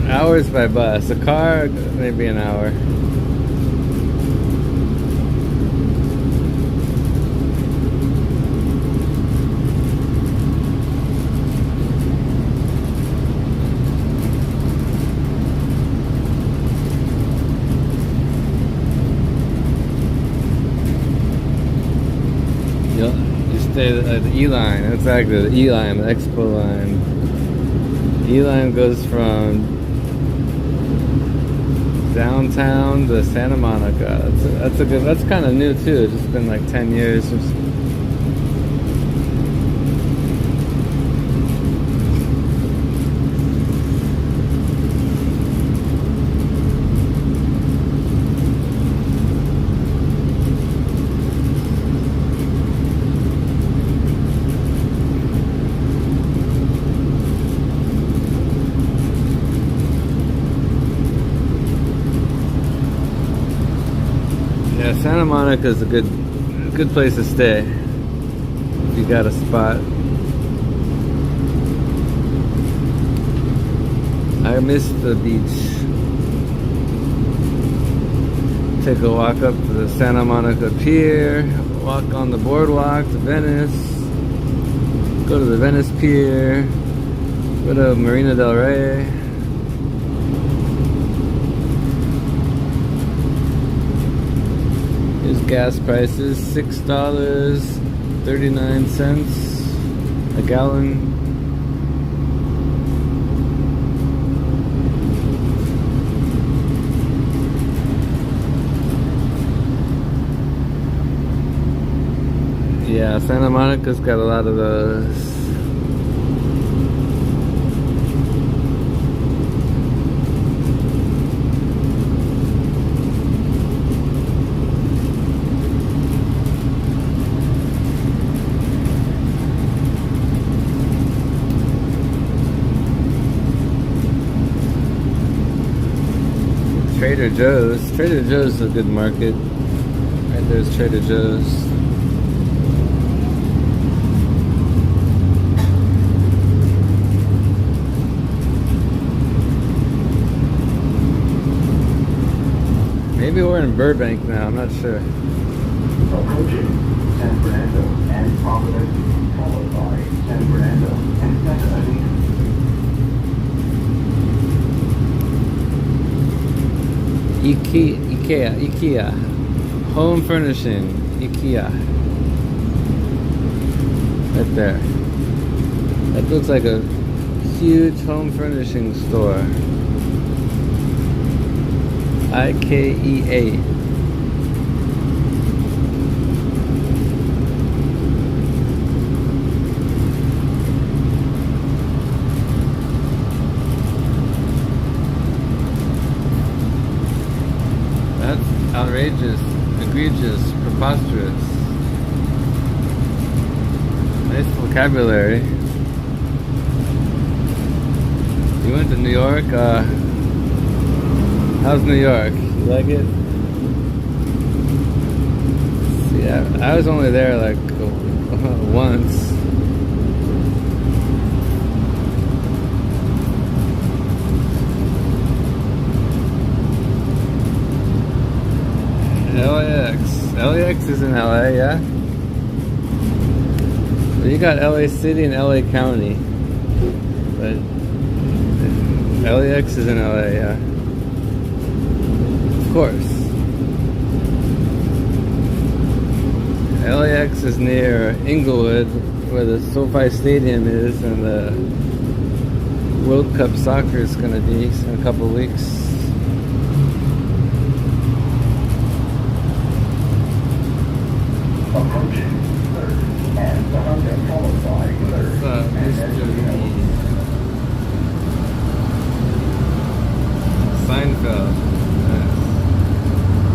Hours by bus. A car, maybe an hour. You stay at the E-line. Exactly, the E-line, the Expo line. E-line goes from downtown to Santa Monica. That's a good. That's kind of new too. It's just been like 10 years. Yeah, Santa Monica is a good place to stay if you got a spot. I miss the beach. Take a walk up to the Santa Monica Pier, walk on the boardwalk to Venice, go to the Venice Pier, go to Marina del Rey. Here's gas prices, $6 39 cents a gallon. Yeah, Santa Monica's got a lot of those. Trader Joe's. Trader Joe's is a good market. Right there's Trader Joe's. Maybe we're in Burbank now, I'm not sure. Approaching San Fernando and Providence, followed by San Fernando and Santa Anita. IKEA. Home furnishing. IKEA. Right there. That looks like a huge home furnishing store. IKEA. That's outrageous, egregious, preposterous. Nice vocabulary. You went to New York, how's New York? You like it? See, I was only there like once. LAX. LAX is in LA, yeah? Well, you got LA City and LA County. But LAX is in LA, yeah. Of course. LAX is near Inglewood, where the SoFi Stadium is, and the World Cup soccer is going to be in a couple of weeks. Approaching 3rd and 100, followed by 3rd and Escondido. Seinfeld. Nice.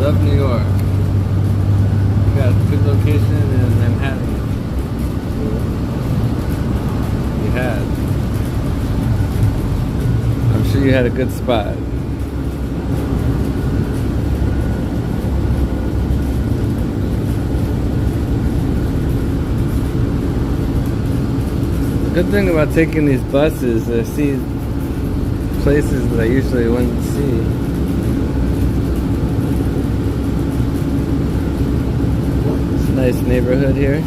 Love New York. You got a good location in Manhattan. You had. I'm sure you had a good spot. The good thing about taking these buses, I see places that I usually wouldn't see. It's a nice neighborhood here.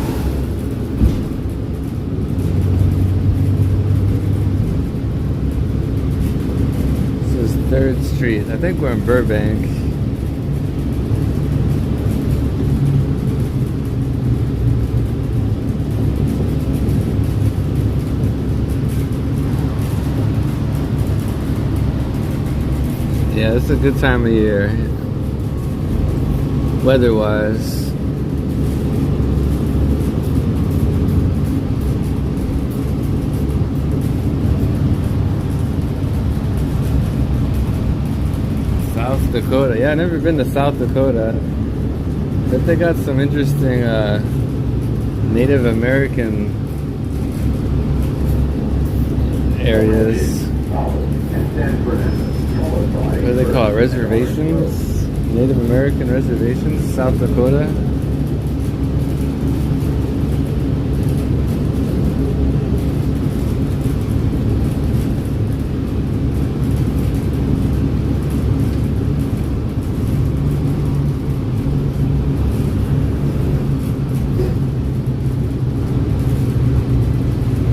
This is 3rd Street. I think we're in Burbank. Yeah, it's a good time of year, weather-wise. South Dakota. Yeah, I've never been to South Dakota, but they got some interesting Native American areas. What do they call it? Reservations? Native American reservations? South Dakota?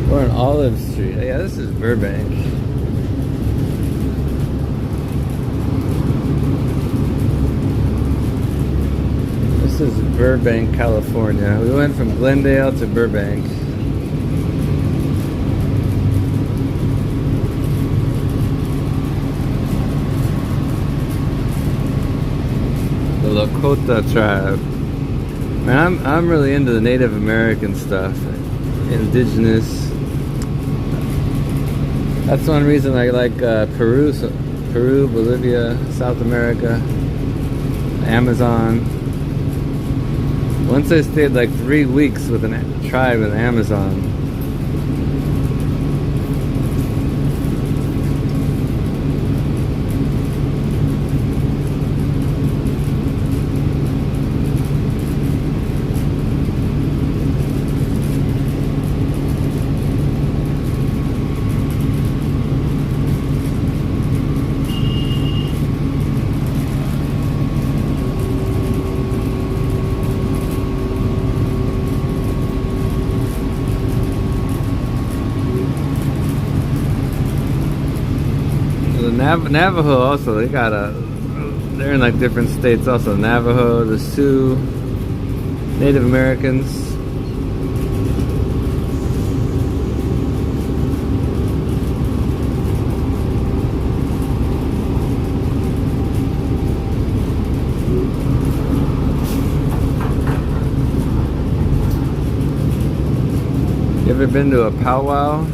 We're on Olive Street. Yeah, this is Burbank. This is Burbank, California. We went from Glendale to Burbank. The Lakota tribe. Man, I'm really into the Native American stuff, indigenous. That's one reason I like Peru, Bolivia, South America, Amazon. Once I stayed like 3 weeks with a tribe in the Amazon. Navajo also, they're in like different states also. Navajo, the Sioux, Native Americans. You ever been to a powwow?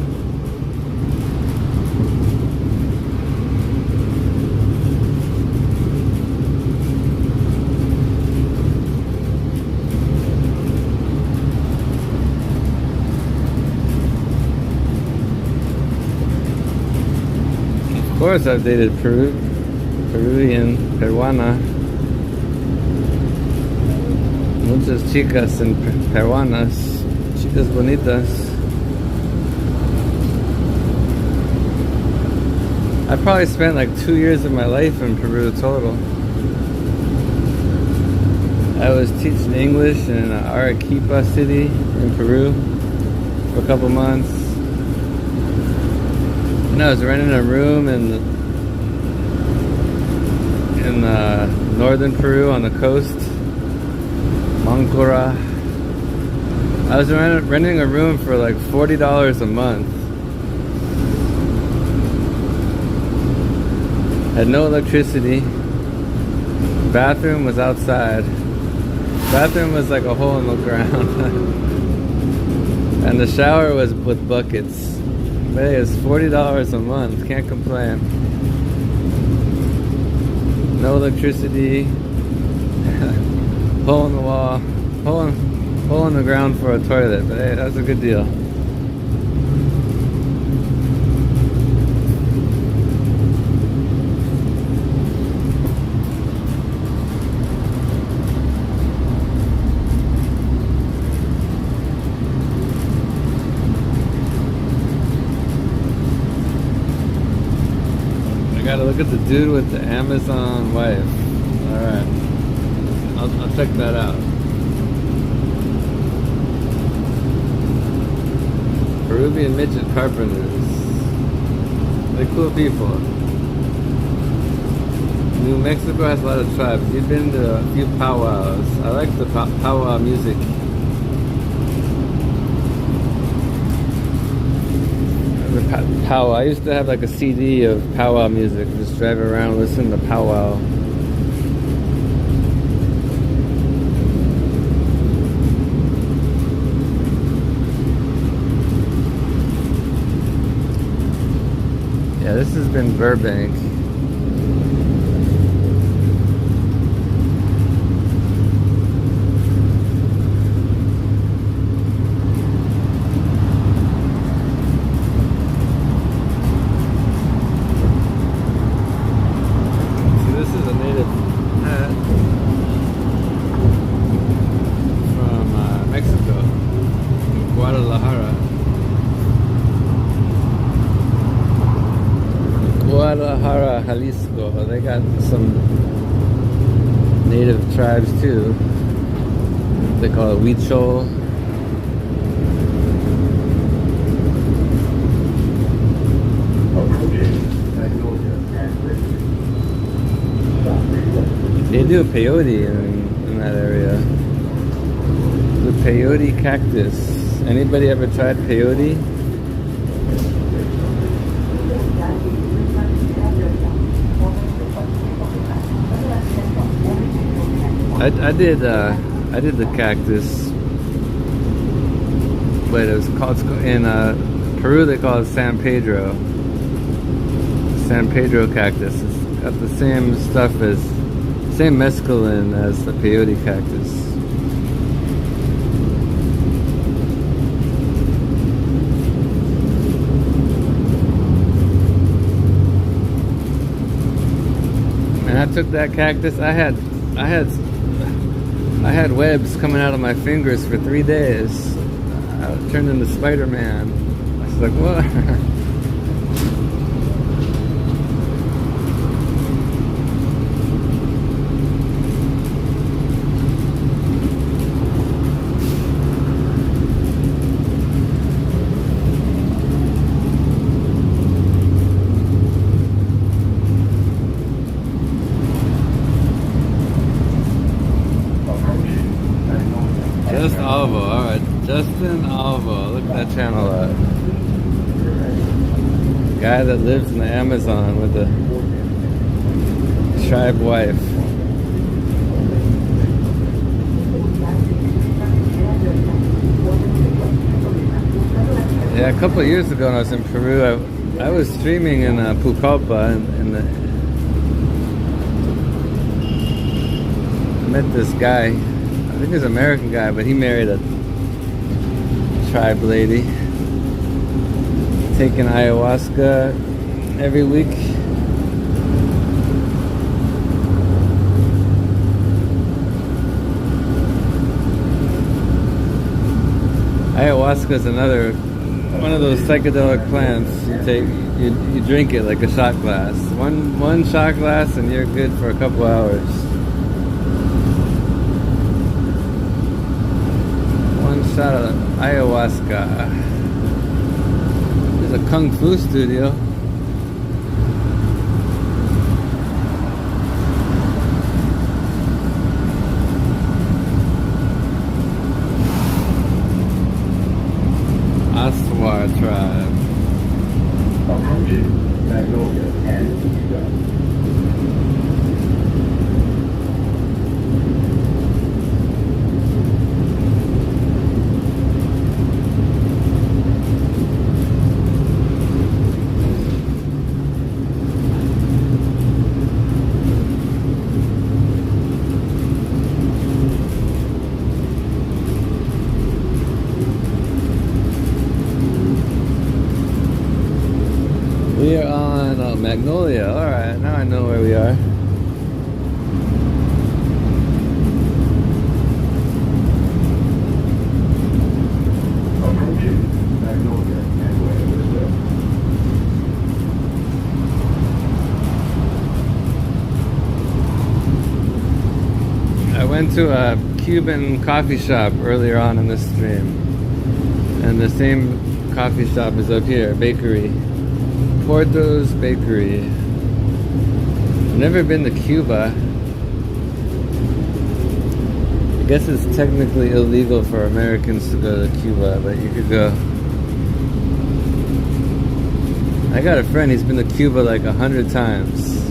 Of course I've dated Peruvian, Peruana. Muchas chicas and peruanas, chicas bonitas. I probably spent like 2 years of my life in Peru total. I was teaching English in Arequipa city in Peru for a couple months. And I was renting a room in northern Peru on the coast, Mancora. I was renting a room for like $40 a month. Had no electricity. Bathroom was outside. Bathroom was like a hole in the ground. And the shower was with buckets. But it was $40 a month. Can't complain. No electricity. Hole in the wall. Hole in the ground for a toilet. But hey, that was a good deal. Gotta look at the dude with the Amazon wife. Alright. I'll check that out. Peruvian midget carpenters. They're cool people. New Mexico has a lot of tribes. You've been to a few powwows. I like the powwow music. Powwow. I used to have like a CD of powwow music. Just drive around, listen to powwow. Yeah, this has been Burbank. Guadalajara, Jalisco. They got some native tribes too. They call it Huichol. They do peyote in that area. Peyote cactus. Anybody ever tried peyote? I did the cactus, but it was called in Peru. They call it San Pedro cactus. It's got the same stuff as same mescaline as the peyote cactus. And I took that cactus. I had webs coming out of my fingers for 3 days. I turned into Spider-Man. I was like, what? Just Alvo, alright. Justin Alvo. Look that channel up. Guy that lives in the Amazon with a tribe wife. Yeah, a couple of years ago when I was in Peru, I was streaming in Pucallpa and I met this guy. I think he's an American guy, but he married a tribe lady. Taking ayahuasca every week. Ayahuasca is another one of those psychedelic plants. You drink it like a shot glass. One shot glass and you're good for a couple hours. Shot of ayahuasca. There's a kung fu studio. Aswar tribe. Approaching Magnolia and Easter. We are on Magnolia. Alright, now I know where we are. Approaching Magnolia and I went to a Cuban coffee shop earlier on in this stream. And the same coffee shop is up here, bakery. Porto's Bakery. I've never been to Cuba. I guess it's technically illegal for Americans to go to Cuba, but you could go. I got a friend, he's been to Cuba like 100 times.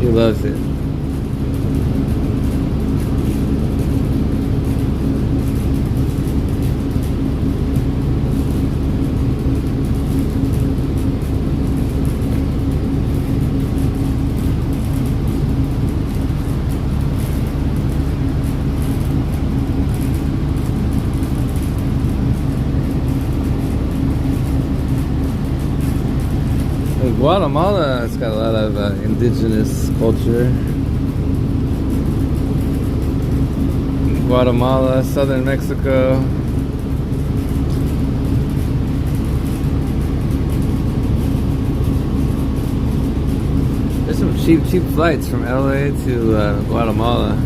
He loves it. Guatemala has got a lot of indigenous culture. Guatemala, southern Mexico. There's some cheap flights from LA to Guatemala.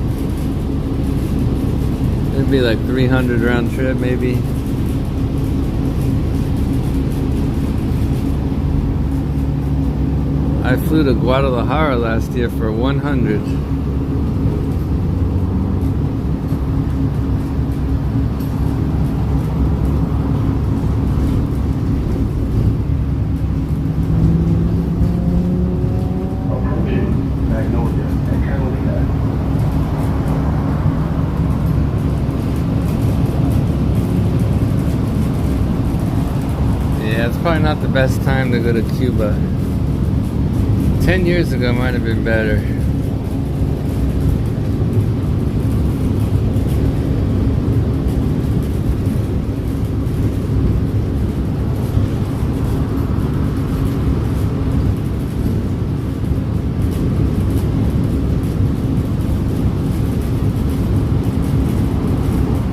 It'd be like 300 round trip maybe. I flew to Guadalajara last year for 100. best time to go to Cuba. 10 years ago might have been better.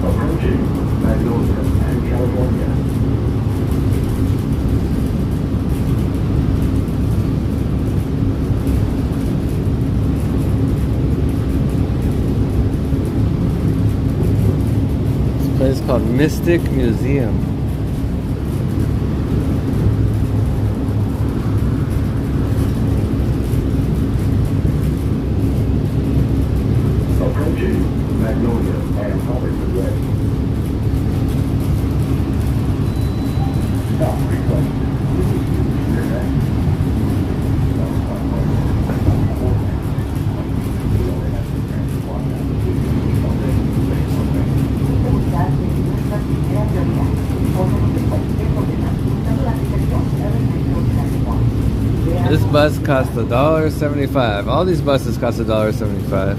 Approaching Magnolia and California. Place called Mystic Museum. Approaching Magnolia and Hollywood Way. Stop request. This bus costs $1.75. All these buses cost $1.75.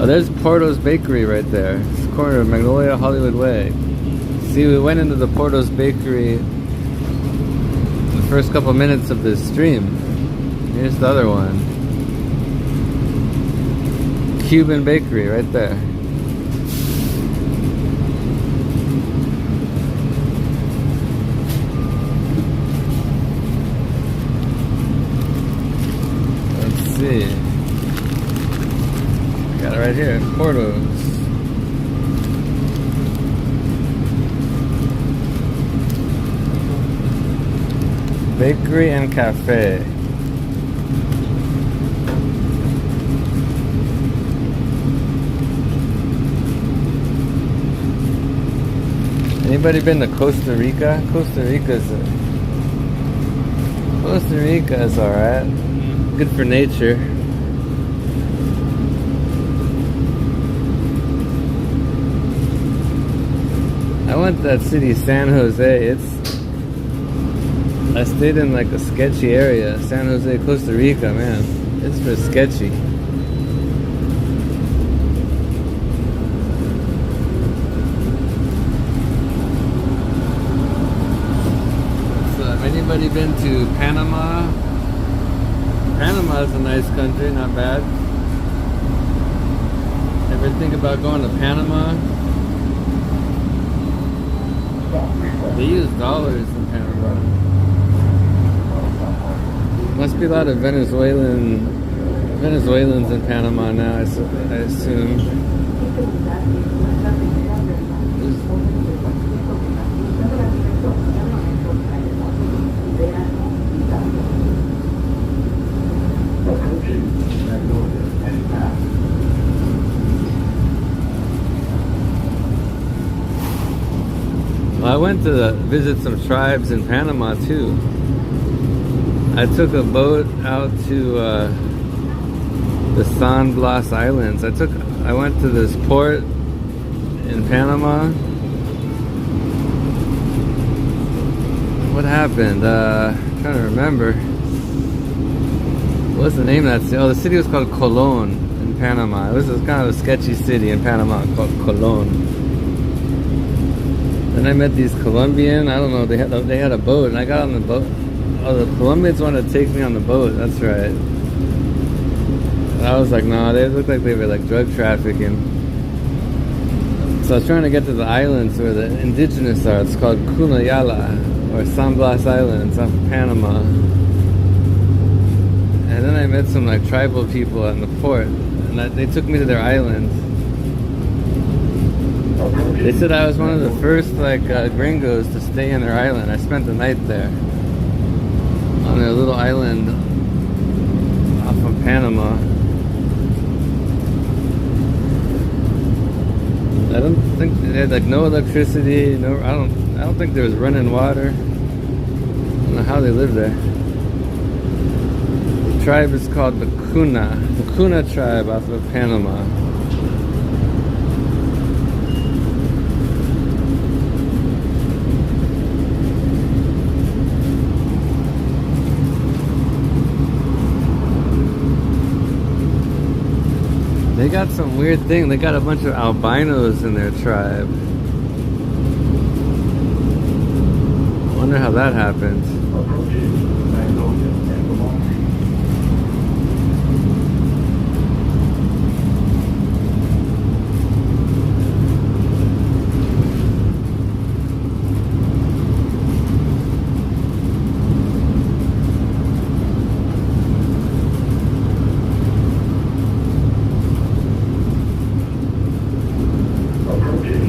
Oh, there's Porto's Bakery right there. It's the corner of Magnolia Hollywood Way. See, we went into the Porto's Bakery in the first couple minutes of this stream. Here's the other one. Cuban Bakery right there. See. Got it right here, Porto's. Bakery and Cafe. Anybody been to Costa Rica? Costa Rica is alright. Good for nature. I went to that city, San Jose. I stayed in like a sketchy area. San Jose, Costa Rica, man. It's for sketchy. So, have anybody been to Panama? Panama is a nice country, not bad. Ever think about going to Panama? They use dollars in Panama. Must be a lot of Venezuelans in Panama now, I assume. Well, I went to visit some tribes in Panama too. I took a boat out to the San Blas Islands. I went to this port in Panama. What happened? I'm trying to remember. What's the name of that city? Oh, the city was called Colon in Panama. It was kind of a sketchy city in Panama called Colon. Then I met these Colombian. I don't know. They had a boat, and I got on the boat. Oh, the Colombians wanted to take me on the boat. That's right. And I was like, nah. They looked like they were like drug trafficking. So I was trying to get to the islands where the indigenous are. It's called Cunayala or San Blas Islands off of Panama. And then I met some like tribal people in the port, and they took me to their island. They said I was one of the first like gringos to stay in their island. I spent the night there on their little island off of Panama. I don't think they had like no electricity. No, I don't think there was running water. I don't know how they lived there. The tribe is called the Kuna tribe off of Panama. got some weird thing. They got a bunch of albinos in their tribe. I wonder how that happens. Approaching Magnolia and Velocity.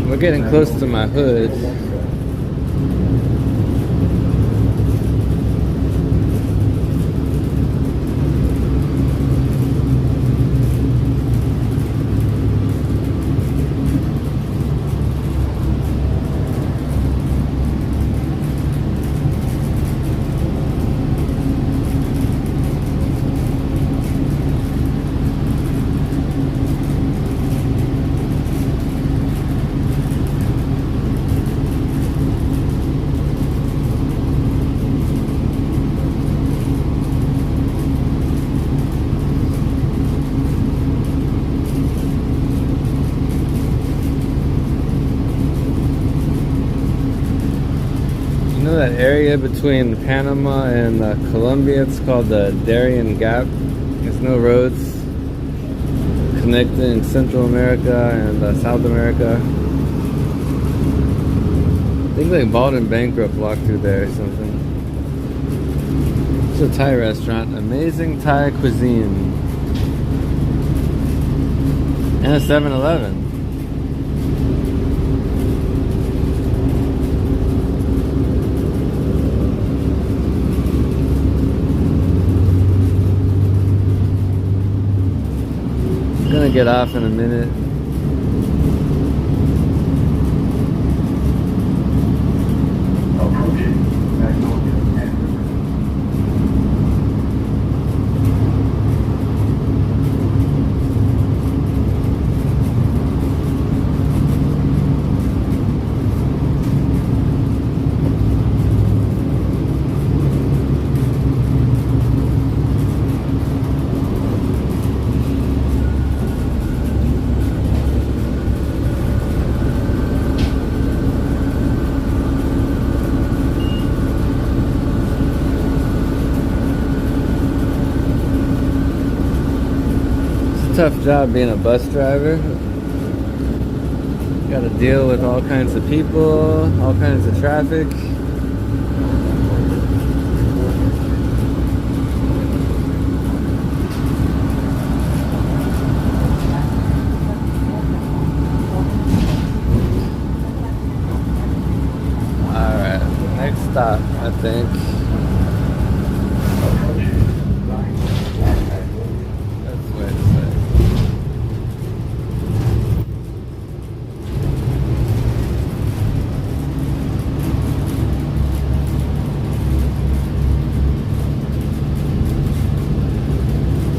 We're getting close to my hood. You know that area between Panama and Colombia? It's called the Darien Gap. There's no roads connecting Central America and South America. I think like Baldwin Bankrupt walked through there or something. It's a Thai restaurant. Amazing Thai cuisine. And a 7-Eleven. I'm gonna get off in a minute. Approaching Magnolia and Tough job being a bus driver. Got to deal with all kinds of people, all kinds of traffic. Alright, next stop, I think. That's where it's at.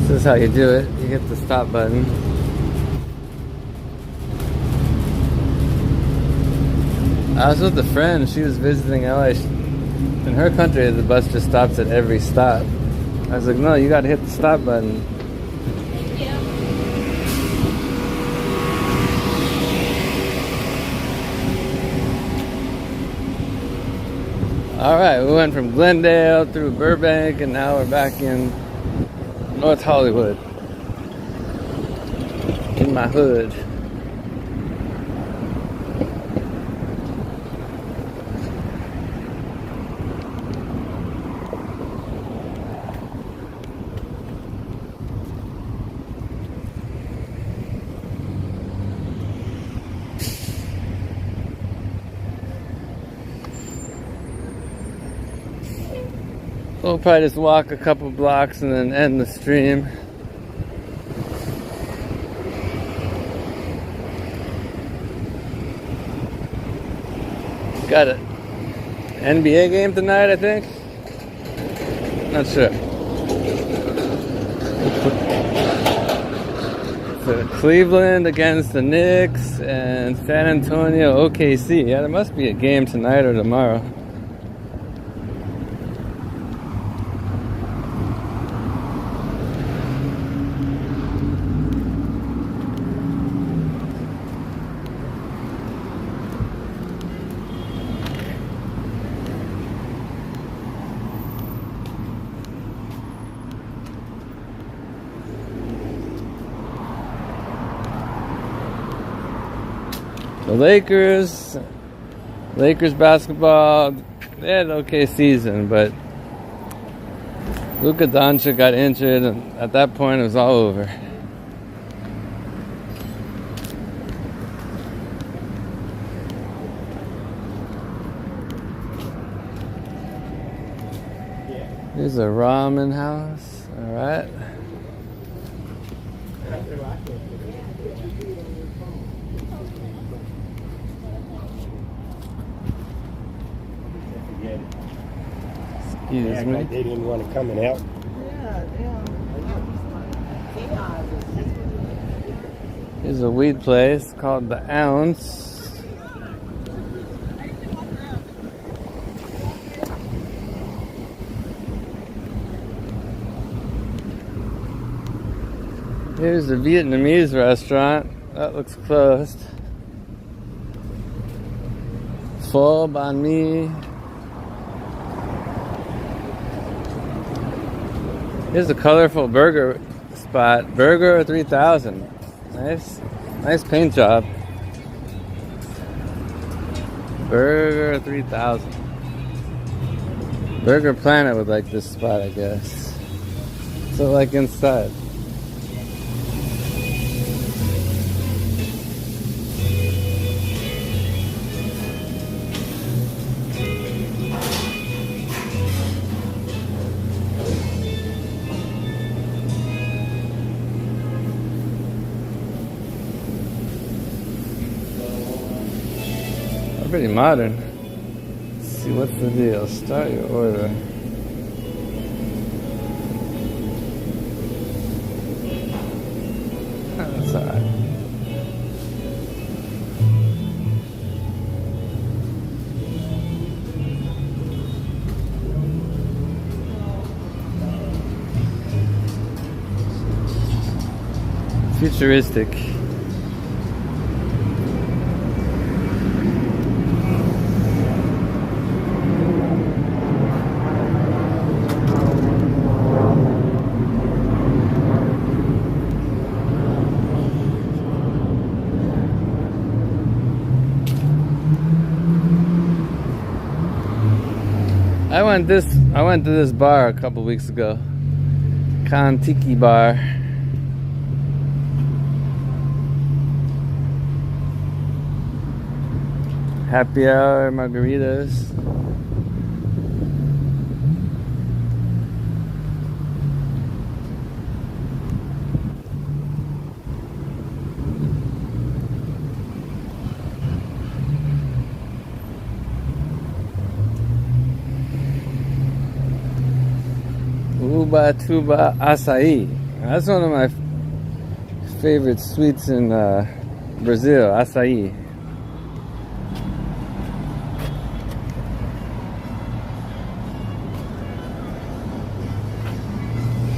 This is how you do it. You hit the stop button. I was with a friend. She was visiting LA. In her country, the bus just stops at every stop. I was like, no, you gotta hit the stop button. Alright, we went from Glendale through Burbank and now we're back in North Hollywood. In my hood. We'll probably just walk a couple blocks and then end the stream. Got an NBA game tonight, I think. Not sure. So Cleveland against the Knicks and San Antonio OKC. Yeah, there must be a game tonight or tomorrow. The Lakers basketball, they had an okay season, but Luka Doncic got injured, and at that point it was all over. Here's a ramen house, alright. Excuse me. They didn't want to come and help. Here's a weed place called The Ounce. Here's a Vietnamese restaurant. That looks closed. Pho banh mi. Here's a colorful burger spot. Burger 3000. Nice paint job. Burger 3000. Burger Planet would like this spot, I guess. So like inside. Pretty modern. Let's see, what's the deal? Start your order. That's alright. Futuristic. I went to this bar a couple weeks ago. Kon-Tiki bar. Happy hour margaritas. Uba Tuba Açaí. That's one of my favorite sweets in Brazil, açaí.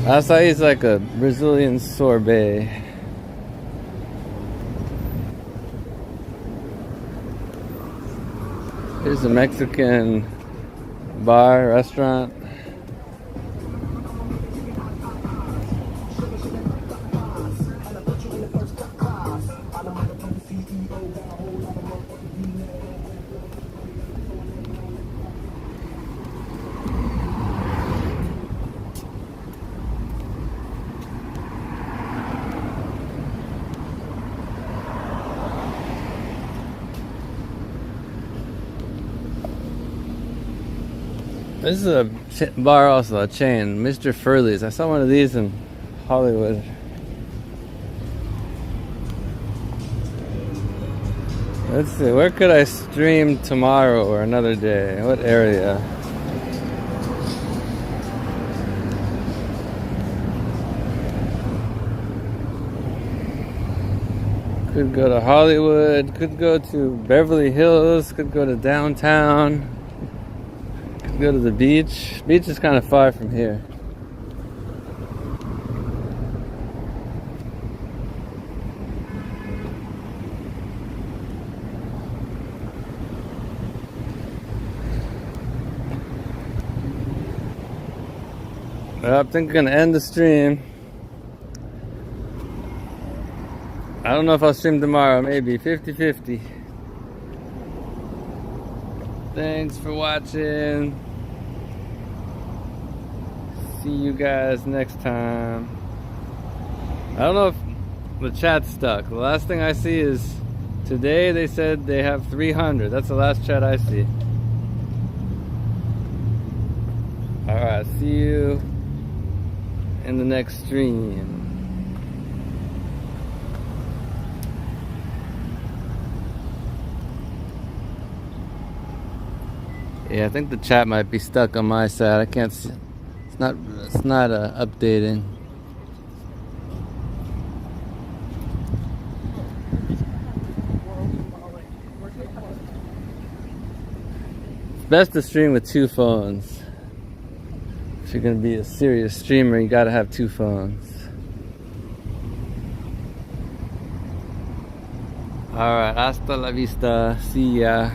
Açaí is like a Brazilian sorbet. Here's a Mexican bar, restaurant. This is a bar, also a chain, Mr. Furley's. I saw one of these in Hollywood. Let's see, where could I stream tomorrow or another day? What area? Could go to Hollywood, could go to Beverly Hills, could go to downtown. Go to the beach. Beach is kind of far from here. Well, I think I'm gonna end the stream. I don't know if I'll stream tomorrow, maybe 50-50. Thanks for watching. See you guys next time. I don't know if the chat's stuck. The last thing I see is today they said they have 300. That's the last chat I see. Alright, see you in the next stream. Yeah, I think the chat might be stuck on my side. I can't see. It's not updating. It's best to stream with 2 phones. If you're gonna be a serious streamer, you gotta have 2 phones. Alright, hasta la vista. See ya.